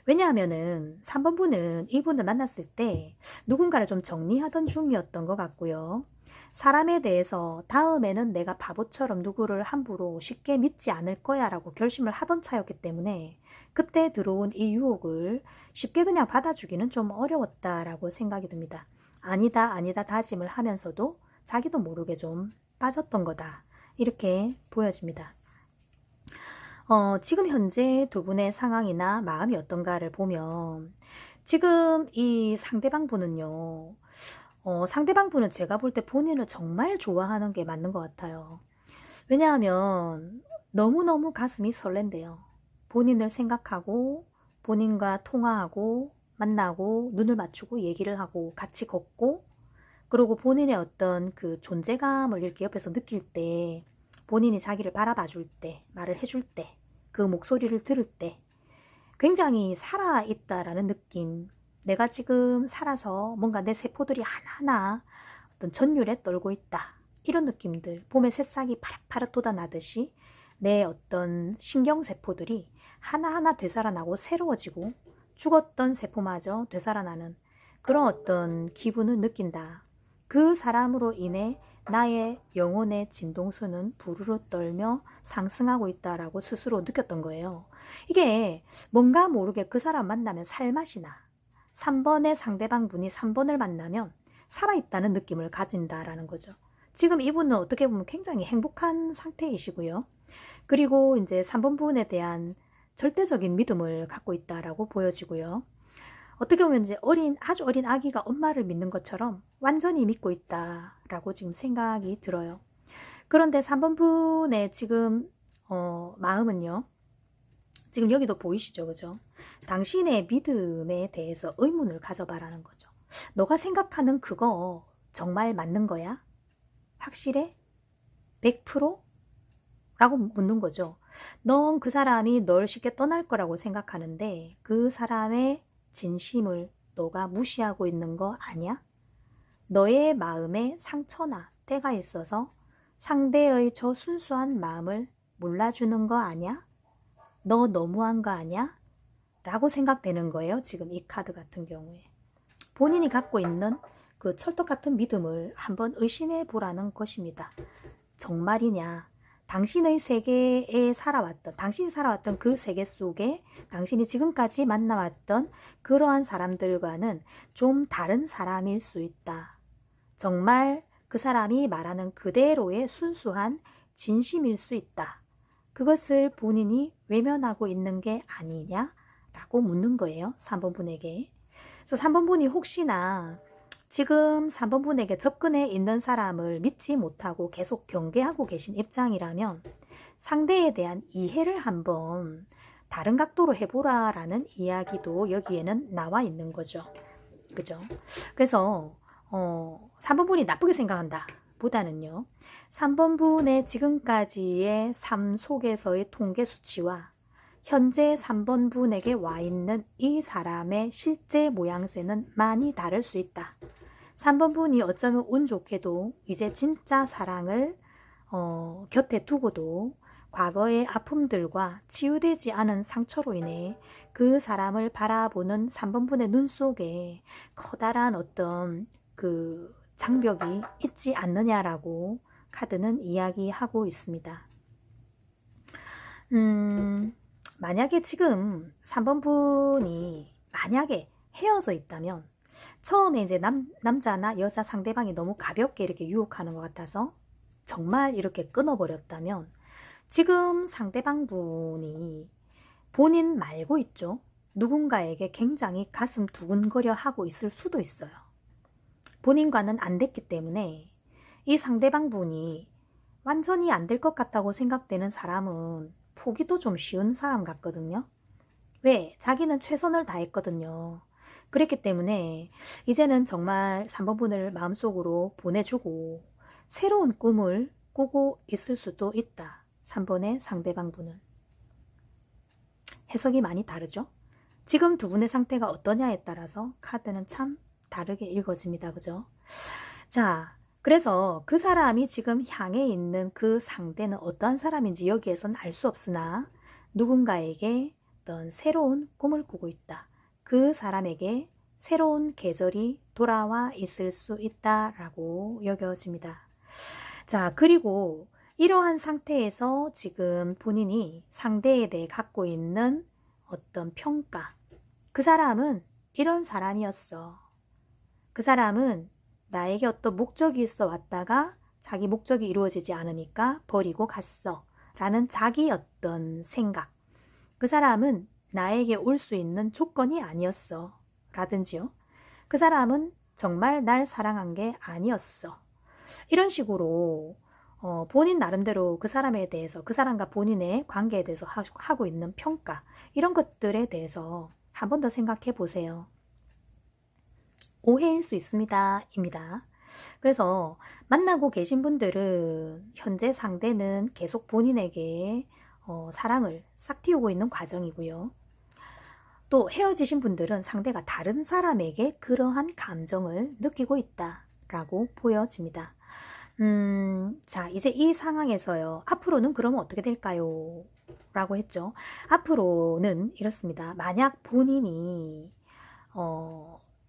A: 왜냐하면은 3번 분은 이분을 만났을 때 누군가를 좀 정리하던 중이었던 것 같고요. 사람에 대해서 다음에는 내가 바보처럼 누구를 함부로 쉽게 믿지 않을 거야 라고 결심을 하던 차였기 때문에 그때 들어온 이 유혹을 쉽게 그냥 받아주기는 좀 어려웠다라고 생각이 듭니다. 아니다 다짐을 하면서도 자기도 모르게 좀 빠졌던 거다. 이렇게 보여집니다. 지금 현재 두 분의 상황이나 마음이 어떤가를 보면 지금 이 상대방 분은요. 상대방 분은 제가 볼 때 본인을 정말 좋아하는 게 맞는 것 같아요. 왜냐하면 너무너무 가슴이 설렌대요. 본인을 생각하고 본인과 통화하고 만나고 눈을 맞추고 얘기를 하고 같이 걷고 그리고 본인의 어떤 그 존재감을 이렇게 옆에서 느낄 때 본인이 자기를 바라봐 줄 때 말을 해줄 때 그 목소리를 들을 때 굉장히 살아있다라는 느낌 내가 지금 살아서 뭔가 내 세포들이 하나하나 어떤 전율에 떨고 있다 이런 느낌들 봄에 새싹이 파릇파릇 돋아나듯이 내 어떤 신경세포들이 하나하나 되살아나고 새로워지고 죽었던 세포마저 되살아나는 그런 어떤 기분을 느낀다. 그 사람으로 인해 나의 영혼의 진동수는 부르르 떨며 상승하고 있다라고 스스로 느꼈던 거예요. 이게 뭔가 모르게 그 사람 만나면 살맛이 나. 3번의 상대방 분이 3번을 만나면 살아있다는 느낌을 가진다라는 거죠. 지금 이분은 어떻게 보면 굉장히 행복한 상태이시고요. 그리고 이제 3번 분에 대한 절대적인 믿음을 갖고 있다라고 보여지고요. 어떻게 보면 이제 아주 어린 아기가 엄마를 믿는 것처럼 완전히 믿고 있다라고 지금 생각이 들어요. 그런데 3번 분의 지금 마음은요. 지금 여기도 보이시죠, 그죠? 당신의 믿음에 대해서 의문을 가져봐라는 거죠. 너가 생각하는 그거 정말 맞는 거야? 확실해? 100%? 라고 묻는 거죠. 넌 그 사람이 널 쉽게 떠날 거라고 생각하는데 그 사람의 진심을 너가 무시하고 있는 거 아니야? 너의 마음에 상처나 때가 있어서 상대의 저 순수한 마음을 몰라주는 거 아니야? 너 너무한 거 아니야? 라고 생각되는 거예요. 지금 이 카드 같은 경우에. 본인이 갖고 있는 그 철떡 같은 믿음을 한번 의심해 보라는 것입니다. 정말이냐? 당신의 세계에 당신이 살아왔던 그 세계 속에 당신이 지금까지 만나왔던 그러한 사람들과는 좀 다른 사람일 수 있다. 정말 그 사람이 말하는 그대로의 순수한 진심일 수 있다. 그것을 본인이 외면하고 있는 게 아니냐라고 묻는 거예요. 3번 분에게. 그래서 3번 분이 혹시나 지금 3번 분에게 접근해 있는 사람을 믿지 못하고 계속 경계하고 계신 입장이라면 상대에 대한 이해를 한번 다른 각도로 해보라라는 이야기도 여기에는 나와 있는 거죠. 그죠? 그래서 3번 분이 나쁘게 생각한다 보다는요. 3번 분의 지금까지의 삶 속에서의 통계 수치와 현재 3번 분에게 와 있는 이 사람의 실제 모양새는 많이 다를 수 있다. 3번 분이 어쩌면 운 좋게도 이제 진짜 사랑을 곁에 두고도 과거의 아픔들과 치유되지 않은 상처로 인해 그 사람을 바라보는 3번 분의 눈 속에 커다란 어떤 그 장벽이 있지 않느냐라고 카드는 이야기하고 있습니다. 만약에 지금 3번 분이 만약에 헤어져 있다면 처음에 이제 남자나 여자 상대방이 너무 가볍게 이렇게 유혹하는 것 같아서 정말 이렇게 끊어버렸다면 지금 상대방 분이 본인 말고 있죠. 누군가에게 굉장히 가슴 두근거려 하고 있을 수도 있어요. 본인과는 안 됐기 때문에 이 상대방 분이 완전히 안 될 것 같다고 생각되는 사람은 포기도 좀 쉬운 사람 같거든요. 왜? 자기는 최선을 다했거든요. 그랬기 때문에 이제는 정말 3번 분을 마음속으로 보내주고 새로운 꿈을 꾸고 있을 수도 있다. 3번의 상대방 분은. 해석이 많이 다르죠? 지금 두 분의 상태가 어떠냐에 따라서 카드는 참 다르게 읽어집니다. 그죠? 자, 그래서 그 사람이 지금 향해 있는 그 상대는 어떠한 사람인지 여기에선 알 수 없으나 누군가에게 어떤 새로운 꿈을 꾸고 있다. 그 사람에게 새로운 계절이 돌아와 있을 수 있다라고 여겨집니다. 자, 그리고 이러한 상태에서 지금 본인이 상대에 대해 갖고 있는 어떤 평가. 그 사람은 이런 사람이었어. 그 사람은 나에게 어떤 목적이 있어 왔다가 자기 목적이 이루어지지 않으니까 버리고 갔어. 라는 자기 어떤 생각. 그 사람은 나에게 올 수 있는 조건이 아니었어. 라든지요. 그 사람은 정말 날 사랑한 게 아니었어. 이런 식으로 본인 나름대로 그 사람에 대해서 그 사람과 본인의 관계에 대해서 하고 있는 평가 이런 것들에 대해서 한 번 더 생각해 보세요. 오해일 수 있습니다. 입니다. 그래서 만나고 계신 분들은 현재 상대는 계속 본인에게 사랑을 싹 틔우고 있는 과정이고요. 또 헤어지신 분들은 상대가 다른 사람에게 그러한 감정을 느끼고 있다라고 보여집니다. 자, 이제 이 상황에서요. 앞으로는 그러면 어떻게 될까요? 라고 했죠. 앞으로는 이렇습니다. 만약 본인이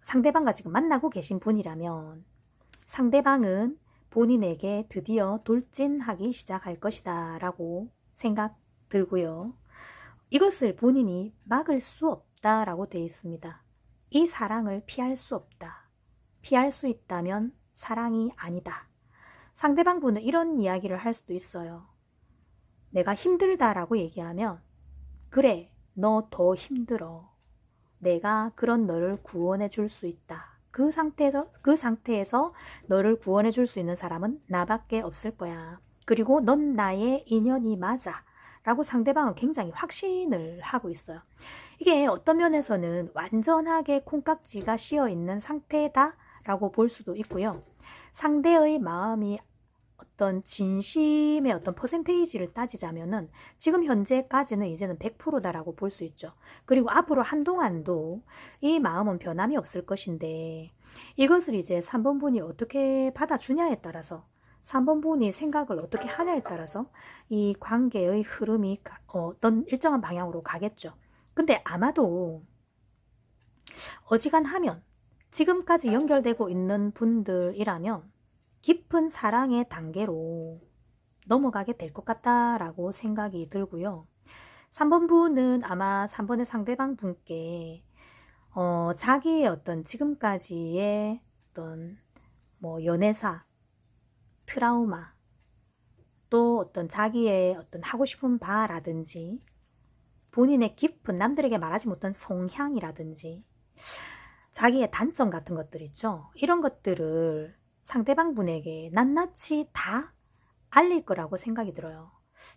A: 상대방과 지금 만나고 계신 분이라면 상대방은 본인에게 드디어 돌진하기 시작할 것이다 라고 생각 들고요. 이것을 본인이 막을 수 없다라고 되어 있습니다. 이 사랑을 피할 수 없다. 피할 수 있다면 사랑이 아니다. 상대방 분은 이런 이야기를 할 수도 있어요. 내가 힘들다라고 얘기하면 그래, 너 더 힘들어. 내가 그런 너를 구원해 줄 수 있다. 그 상태에서 너를 구원해 줄 수 있는 사람은 나밖에 없을 거야. 그리고 넌 나의 인연이 맞아. 라고 상대방은 굉장히 확신을 하고 있어요. 이게 어떤 면에서는 완전하게 콩깍지가 씌어 있는 상태다 라고 볼 수도 있고요. 상대의 마음이 어떤 진심의 어떤 퍼센테이지를 따지자면은 지금 현재까지는 이제는 100%다라고 볼 수 있죠. 그리고 앞으로 한동안도 이 마음은 변함이 없을 것인데 이것을 이제 3번 분이 어떻게 받아주냐에 따라서 3번 분이 생각을 어떻게 하냐에 따라서 이 관계의 흐름이 어떤 일정한 방향으로 가겠죠. 근데 아마도 어지간하면 지금까지 연결되고 있는 분들이라면 깊은 사랑의 단계로 넘어가게 될 것 같다라고 생각이 들고요. 3번 분은 아마 3번의 상대방 분께 자기의 어떤 지금까지의 어떤 뭐 연애사, 트라우마, 또 어떤 자기의 어떤 하고 싶은 바라든지 본인의 깊은 남들에게 말하지 못한 성향이라든지 자기의 단점 같은 것들 있죠. 이런 것들을 상대방 분에게 낱낱이 다 알릴 거라고 생각이 들어요.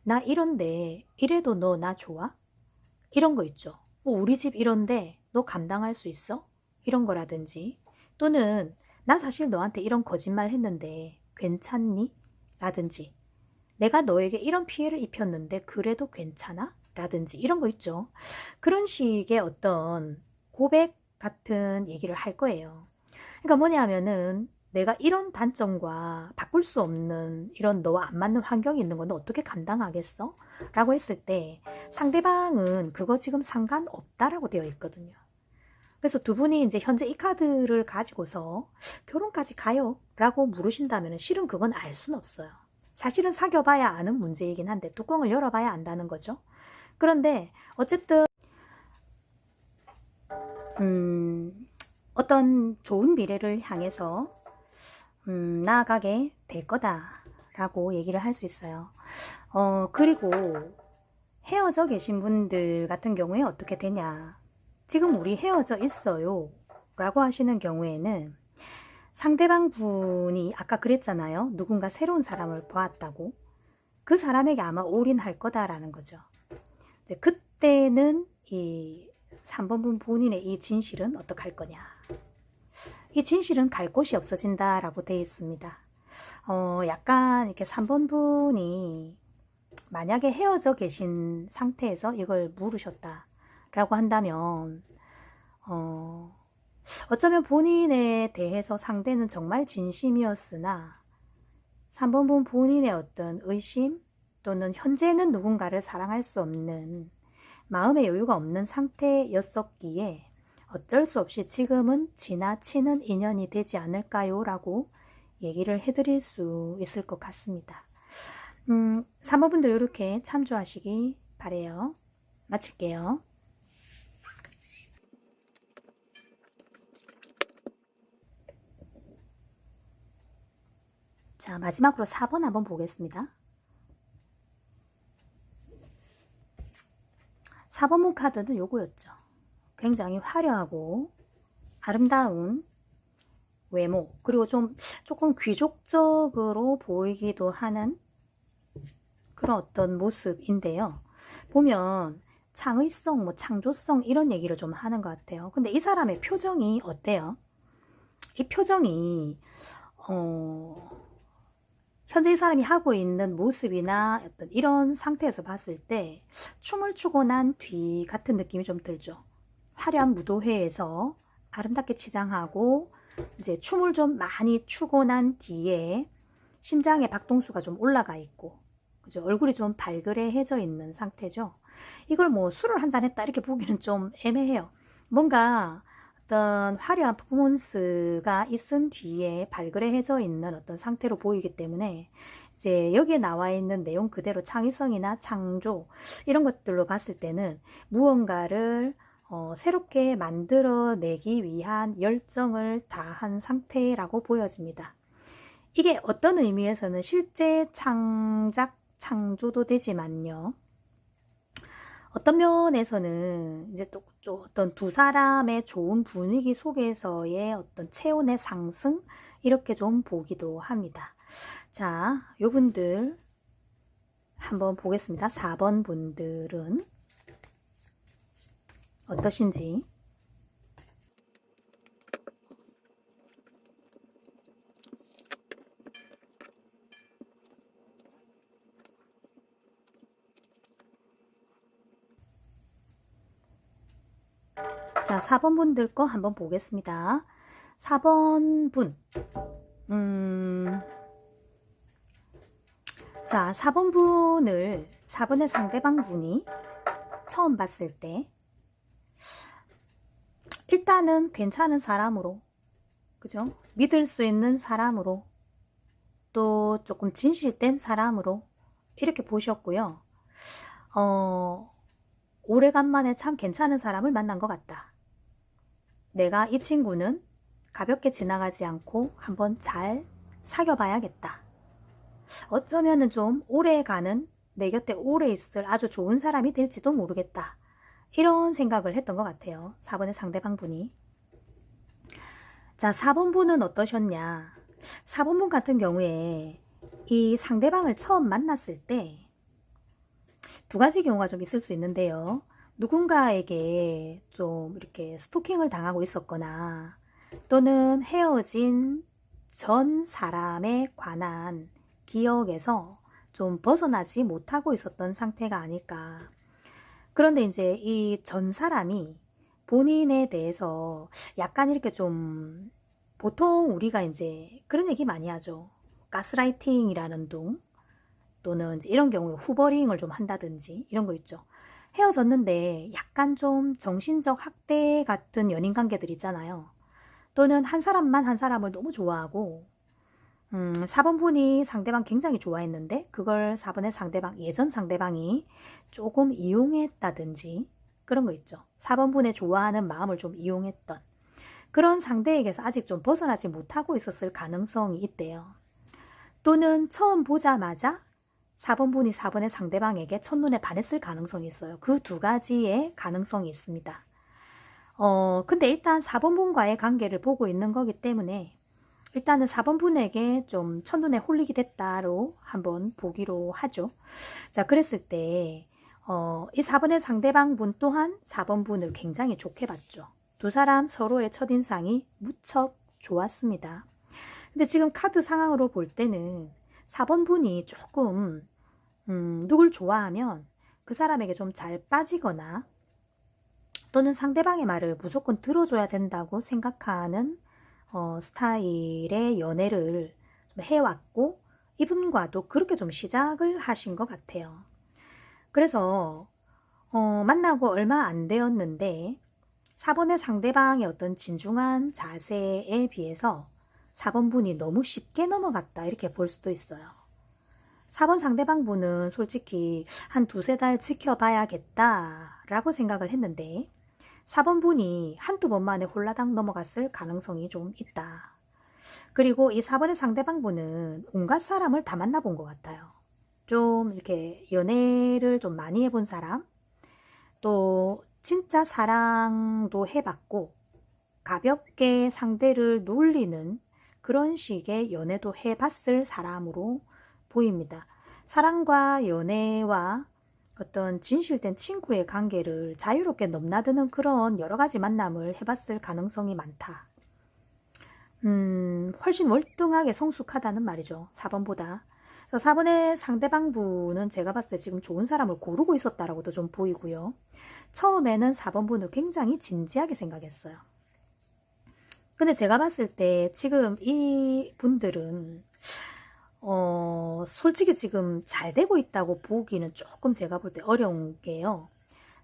A: 나 이런데 이래도 너 나 좋아? 이런 거 있죠. 우리 집 이런데 너 감당할 수 있어? 이런 거라든지 또는 나 사실 너한테 이런 거짓말 했는데 괜찮니? 라든지 내가 너에게 이런 피해를 입혔는데 그래도 괜찮아? 라든지 이런 거 있죠. 그런 식의 어떤 고백 같은 얘기를 할 거예요. 그러니까 뭐냐면은 내가 이런 단점과 바꿀 수 없는 이런 너와 안 맞는 환경이 있는 건 너 어떻게 감당하겠어? 라고 했을 때 상대방은 그거 지금 상관없다라고 되어 있거든요. 그래서 두 분이 이제 현재 이 카드를 가지고서 결혼까지 가요? 라고 물으신다면 실은 그건 알 수는 없어요. 사실은 사귀어봐야 아는 문제이긴 한데 뚜껑을 열어봐야 안다는 거죠. 그런데 어쨌든 어떤 좋은 미래를 향해서 나아가게 될 거다라고 얘기를 할 수 있어요. 그리고 헤어져 계신 분들 같은 경우에 어떻게 되냐. 지금 우리 헤어져 있어요. 라고 하시는 경우에는 상대방 분이 아까 그랬잖아요. 누군가 새로운 사람을 보았다고. 그 사람에게 아마 올인할 거다라는 거죠. 그때는 이 3번 분 본인의 이 진실은 어떻게 할 거냐. 이 진실은 갈 곳이 없어진다라고 되어 있습니다. 약간 이렇게 3번 분이 만약에 헤어져 계신 상태에서 이걸 물으셨다라고 한다면 어쩌면 본인에 대해서 상대는 정말 진심이었으나 3번 분 본인의 어떤 의심 또는 현재는 누군가를 사랑할 수 없는 마음의 여유가 없는 상태였었기에 어쩔 수 없이 지금은 지나치는 인연이 되지 않을까요? 라고 얘기를 해드릴 수 있을 것 같습니다. 사모분들 이렇게 참조하시기 바래요. 마칠게요. 자, 마지막으로 4번 한번 보겠습니다. 4번문 카드는 요거였죠. 굉장히 화려하고 아름다운 외모, 그리고 조금 귀족적으로 보이기도 하는 그런 어떤 모습인데요. 보면 창의성, 뭐 창조성 이런 얘기를 좀 하는 것 같아요. 근데 이 사람의 표정이 어때요? 이 표정이 현재 이 사람이 하고 있는 모습이나 어떤 이런 상태에서 봤을 때 춤을 추고 난 뒤 같은 느낌이 좀 들죠. 화려한 무도회에서 아름답게 치장하고 이제 춤을 좀 많이 추고 난 뒤에 심장의 박동수가 좀 올라가 있고, 그죠? 얼굴이 좀 발그레해져 있는 상태죠. 이걸 뭐 술을 한잔 했다 이렇게 보기는 좀 애매해요. 뭔가 어떤 화려한 퍼포먼스가 있은 뒤에 발그레해져 있는 어떤 상태로 보이기 때문에 이제 여기에 나와 있는 내용 그대로 창의성이나 창조 이런 것들로 봤을 때는 무언가를 새롭게 만들어내기 위한 열정을 다한 상태라고 보여집니다. 이게 어떤 의미에서는 실제 창조도 되지만요. 어떤 면에서는 이제 또 어떤 두 사람의 좋은 분위기 속에서의 어떤 체온의 상승 이렇게 좀 보기도 합니다. 자, 요분들 한번 보겠습니다. 4번 분들은 어떠신지. 자, 4번 분들 거 한번 보겠습니다. 4번 분. 자, 4번 분을, 4번의 상대방 분이 처음 봤을 때, 일단은 괜찮은 사람으로, 그죠? 믿을 수 있는 사람으로, 또 조금 진실된 사람으로, 이렇게 보셨고요. 오래간만에 참 괜찮은 사람을 만난 것 같다. 내가 이 친구는 가볍게 지나가지 않고 한번 잘 사귀어봐야겠다. 어쩌면은 좀 오래 가는, 내 곁에 오래 있을 아주 좋은 사람이 될지도 모르겠다. 이런 생각을 했던 것 같아요. 4번의 상대방 분이. 자, 4번 분은 어떠셨냐? 4번 분 같은 경우에 이 상대방을 처음 만났을 때 두 가지 경우가 좀 있을 수 있는데요. 누군가에게 좀 이렇게 스토킹을 당하고 있었거나 또는 헤어진 전 사람에 관한 기억에서 좀 벗어나지 못하고 있었던 상태가 아닐까. 그런데 이제 이 전 사람이 본인에 대해서 약간 이렇게 좀, 보통 우리가 이제 그런 얘기 많이 하죠. 가스라이팅이라는 둥, 또는 이제 이런 경우에 후버링을 좀 한다든지 이런 거 있죠. 헤어졌는데 약간 좀 정신적 학대 같은 연인 관계들 있잖아요. 또는 한 사람만 한 사람을 너무 좋아하고 4번 분이 상대방 굉장히 좋아했는데 그걸 4번의 상대방, 예전 상대방이 조금 이용했다든지 그런 거 있죠. 4번 분의 좋아하는 마음을 좀 이용했던 그런 상대에게서 아직 좀 벗어나지 못하고 있었을 가능성이 있대요. 또는 처음 보자마자 4번 분이 4번의 상대방에게 첫눈에 반했을 가능성이 있어요. 그 두 가지의 가능성이 있습니다. 근데 일단 4번 분과의 관계를 보고 있는 거기 때문에 일단은 4번 분에게 좀 첫눈에 홀리게 됐다로 한번 보기로 하죠. 자, 그랬을 때, 이 4번의 상대방 분 또한 4번 분을 굉장히 좋게 봤죠. 두 사람 서로의 첫인상이 무척 좋았습니다. 근데 지금 카드 상황으로 볼 때는 4번 분이 조금, 누굴 좋아하면 그 사람에게 좀 잘 빠지거나 또는 상대방의 말을 무조건 들어줘야 된다고 생각하는 스타일의 연애를 좀 해왔고 이분과도 그렇게 좀 시작을 하신 것 같아요. 그래서 만나고 얼마 안 되었는데 4번의 상대방의 어떤 진중한 자세에 비해서 4번 분이 너무 쉽게 넘어갔다 이렇게 볼 수도 있어요. 4번 상대방 분은 솔직히 한 두세 달 지켜봐야겠다 라고 생각을 했는데 4번 분이 한두 번 만에 홀라당 넘어갔을 가능성이 좀 있다. 그리고 이 4번의 상대방분은 온갖 사람을 다 만나본 것 같아요. 좀 이렇게 연애를 좀 많이 해본 사람, 또 진짜 사랑도 해봤고 가볍게 상대를 놀리는 그런 식의 연애도 해봤을 사람으로 보입니다. 사랑과 연애와 어떤 진실된 친구의 관계를 자유롭게 넘나드는 그런 여러 가지 만남을 해봤을 가능성이 많다. 훨씬 월등하게 성숙하다는 말이죠. 4번보다. 4번의 상대방분은 제가 봤을 때 지금 좋은 사람을 고르고 있었다라고도 좀 보이고요. 처음에는 4번분을 굉장히 진지하게 생각했어요. 근데 제가 봤을 때 지금 이 분들은 솔직히 지금 잘 되고 있다고 보기는 조금 제가 볼 때 어려운 게요.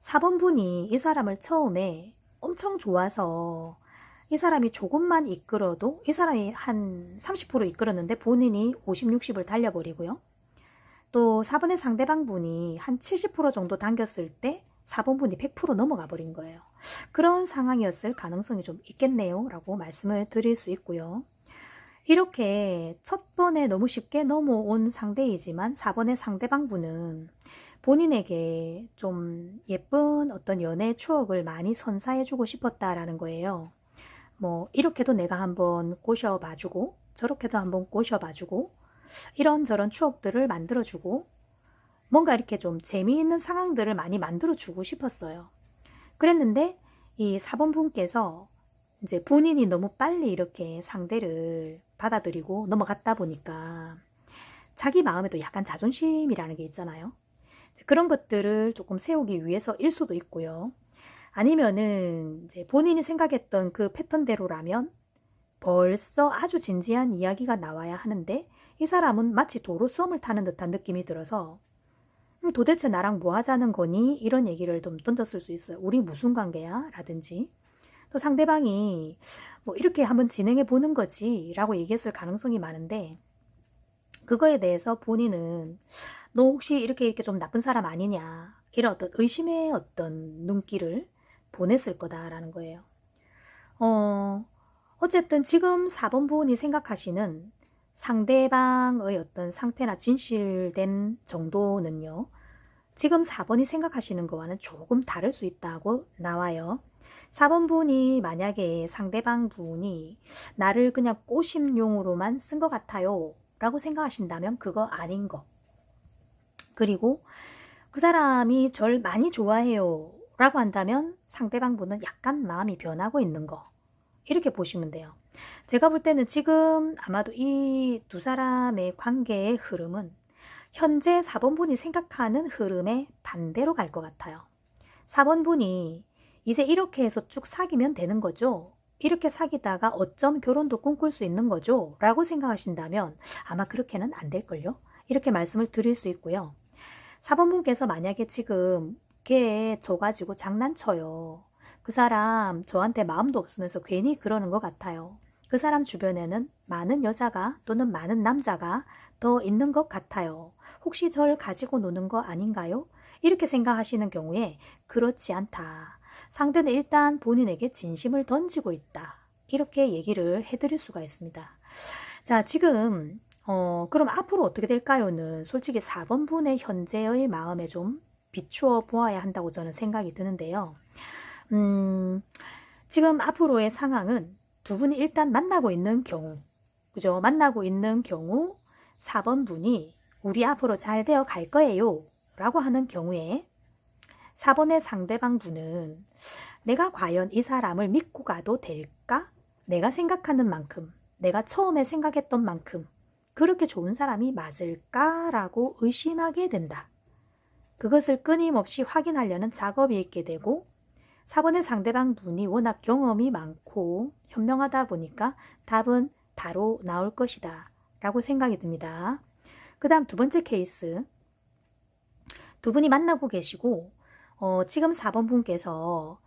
A: 4번분이 이 사람을 처음에 엄청 좋아서 이 사람이 조금만 이끌어도 이 사람이 한 30% 이끌었는데 본인이 50, 60을 달려버리고요. 또 4번의 상대방분이 한 70% 정도 당겼을 때 4번분이 100% 넘어가 버린 거예요. 그런 상황이었을 가능성이 좀 있겠네요 라고 말씀을 드릴 수 있고요. 이렇게 첫 번에 너무 쉽게 넘어온 상대이지만 4번의 상대방분은 본인에게 좀 예쁜 어떤 연애 추억을 많이 선사해주고 싶었다라는 거예요. 뭐 이렇게도 내가 한번 꼬셔봐주고 저렇게도 한번 꼬셔봐주고 이런저런 추억들을 만들어주고 뭔가 이렇게 좀 재미있는 상황들을 많이 만들어주고 싶었어요. 그랬는데 이 4번 분께서 이제 본인이 너무 빨리 이렇게 상대를 받아들이고 넘어갔다 보니까 자기 마음에도 약간 자존심이라는 게 있잖아요. 그런 것들을 조금 세우기 위해서일 수도 있고요. 아니면은 이제 본인이 생각했던 그 패턴대로라면 벌써 아주 진지한 이야기가 나와야 하는데 이 사람은 마치 도로 썸을 타는 듯한 느낌이 들어서 도대체 나랑 뭐 하자는 거니? 이런 얘기를 좀 던졌을 수 있어요. 우리 무슨 관계야? 라든지 또 상대방이 뭐 이렇게 한번 진행해 보는 거지 라고 얘기했을 가능성이 많은데 그거에 대해서 본인은 너 혹시 이렇게 좀 나쁜 사람 아니냐 이런 어떤 의심의 어떤 눈길을 보냈을 거다라는 거예요. 어쨌든 지금 4번 분이 생각하시는 상대방의 어떤 상태나 진실된 정도는요. 지금 4번이 생각하시는 거와는 조금 다를 수 있다고 나와요. 4번 분이 만약에 상대방 분이 나를 그냥 꼬심용으로만 쓴 것 같아요 라고 생각하신다면 그거 아닌 거. 그리고 그 사람이 절 많이 좋아해요 라고 한다면 상대방 분은 약간 마음이 변하고 있는 거. 이렇게 보시면 돼요. 제가 볼 때는 지금 아마도 이 두 사람의 관계의 흐름은 현재 4번 분이 생각하는 흐름에 반대로 갈 것 같아요. 4번 분이 이제 이렇게 해서 쭉 사귀면 되는 거죠. 이렇게 사귀다가 어쩜 결혼도 꿈꿀 수 있는 거죠. 라고 생각하신다면 아마 그렇게는 안 될걸요. 이렇게 말씀을 드릴 수 있고요. 4번 분께서 만약에 지금 걔 져가지고 장난쳐요. 그 사람 저한테 마음도 없으면서 괜히 그러는 것 같아요. 그 사람 주변에는 많은 여자가 또는 많은 남자가 더 있는 것 같아요. 혹시 절 가지고 노는 거 아닌가요? 이렇게 생각하시는 경우에 그렇지 않다. 상대는 일단 본인에게 진심을 던지고 있다. 이렇게 얘기를 해드릴 수가 있습니다. 자, 지금 그럼 앞으로 어떻게 될까요?는 솔직히 4번 분의 현재의 마음에 좀 비추어 보아야 한다고 저는 생각이 드는데요. 지금 앞으로의 상황은 두 분이 일단 만나고 있는 경우, 그죠? 만나고 있는 경우 4번 분이 우리 앞으로 잘 되어 갈 거예요 라고 하는 경우에 4번의 상대방 분은 내가 과연 이 사람을 믿고 가도 될까? 내가 생각하는 만큼, 내가 처음에 생각했던 만큼 그렇게 좋은 사람이 맞을까라고 의심하게 된다. 그것을 끊임없이 확인하려는 작업이 있게 되고 4번의 상대방 분이 워낙 경험이 많고 현명하다 보니까 답은 바로 나올 것이다 라고 생각이 듭니다. 그 다음 두 번째 케이스, 두 분이 만나고 계시고 지금 4번 분께서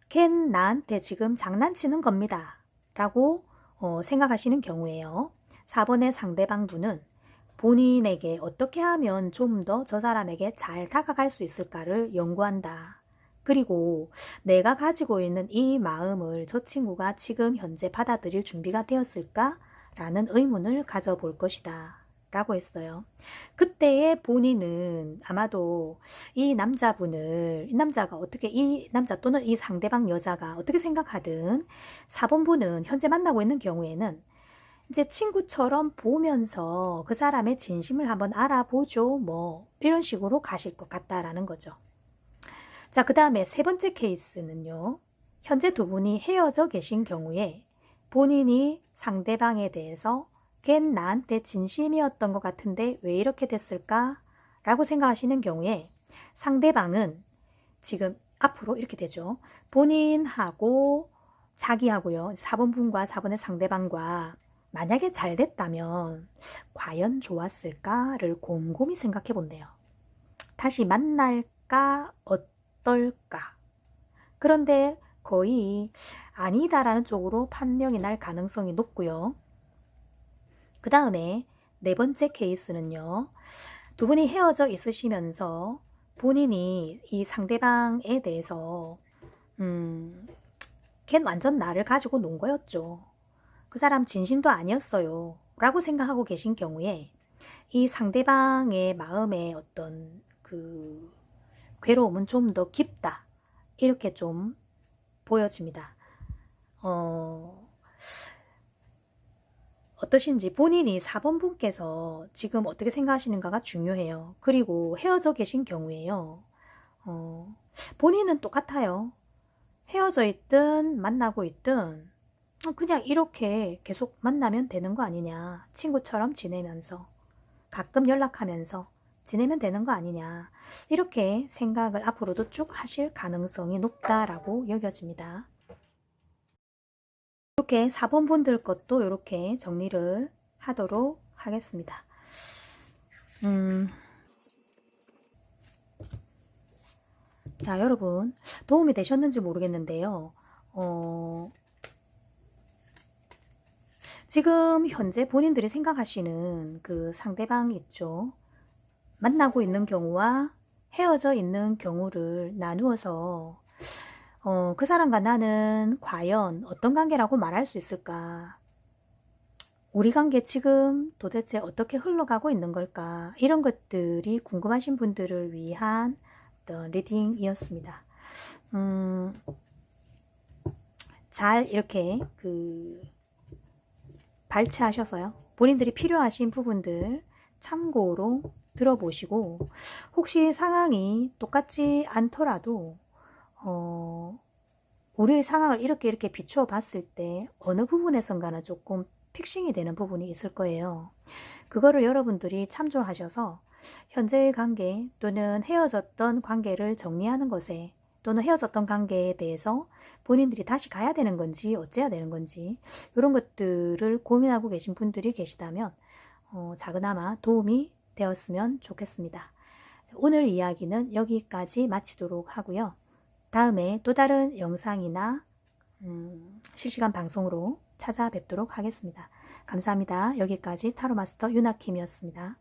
A: 걘 나한테 지금 장난치는 겁니다 라고 생각하시는 경우에요. 4번의 상대방 분은 본인에게 어떻게 하면 좀 더 저 사람에게 잘 다가갈 수 있을까를 연구한다. 그리고 내가 가지고 있는 이 마음을 저 친구가 지금 현재 받아들일 준비가 되었을까? 라는 의문을 가져볼 것이다 라고 했어요. 그때의 본인은 아마도 이 남자가 어떻게, 이 남자 또는 이 상대방 여자가 어떻게 생각하든 4번분은 현재 만나고 있는 경우에는 이제 친구처럼 보면서 그 사람의 진심을 한번 알아보죠. 뭐 이런 식으로 가실 것 같다라는 거죠. 자, 그 다음에 세 번째 케이스는요. 현재 두 분이 헤어져 계신 경우에 본인이 상대방에 대해서 걘 나한테 진심이었던 것 같은데 왜 이렇게 됐을까? 라고 생각하시는 경우에 상대방은 지금 앞으로 이렇게 되죠. 본인하고 자기하고요. 4번분과 4번의 상대방과 만약에 잘 됐다면 과연 좋았을까를 곰곰이 생각해 본대요. 다시 만날까 어떨까? 그런데 거의 아니다라는 쪽으로 판명이 날 가능성이 높고요. 그 다음에 네 번째 케이스는요. 두 분이 헤어져 있으시면서 본인이 이 상대방에 대해서 걘 완전 나를 가지고 논 거였죠. 그 사람 진심도 아니었어요. 라고 생각하고 계신 경우에 이 상대방의 마음에 어떤 그 괴로움은 좀 더 깊다. 이렇게 좀 보여집니다. 어떠신지 본인이 4번분께서 지금 어떻게 생각하시는가가 중요해요. 그리고 헤어져 계신 경우에요. 본인은 똑같아요. 헤어져 있든 만나고 있든 그냥 이렇게 계속 만나면 되는 거 아니냐. 친구처럼 지내면서 가끔 연락하면서 지내면 되는 거 아니냐. 이렇게 생각을 앞으로도 쭉 하실 가능성이 높다라고 여겨집니다. 이렇게 4번 분들 것도 이렇게 정리를 하도록 하겠습니다. 자, 여러분 도움이 되셨는지 모르겠는데요. 지금 현재 본인들이 생각하시는 그 상대방 있죠. 만나고 있는 경우와 헤어져 있는 경우를 나누어서 그 사람과 나는 과연 어떤 관계라고 말할 수 있을까? 우리 관계 지금 도대체 어떻게 흘러가고 있는 걸까? 이런 것들이 궁금하신 분들을 위한 어떤 리딩이었습니다. 잘 이렇게 발췌하셔서요. 본인들이 필요하신 부분들 참고로 들어보시고 혹시 상황이 똑같지 않더라도 우리의 상황을 이렇게 비추어 봤을 때 어느 부분에선가는 조금 픽싱이 되는 부분이 있을 거예요. 그거를 여러분들이 참조하셔서 현재의 관계 또는 헤어졌던 관계를 정리하는 것에 또는 헤어졌던 관계에 대해서 본인들이 다시 가야 되는 건지 어째야 되는 건지 이런 것들을 고민하고 계신 분들이 계시다면 작은아마 도움이 되었으면 좋겠습니다. 오늘 이야기는 여기까지 마치도록 하고요. 다음에 또 다른 영상이나 실시간 방송으로 찾아뵙도록 하겠습니다. 감사합니다. 여기까지 타로마스터 유나킴이었습니다.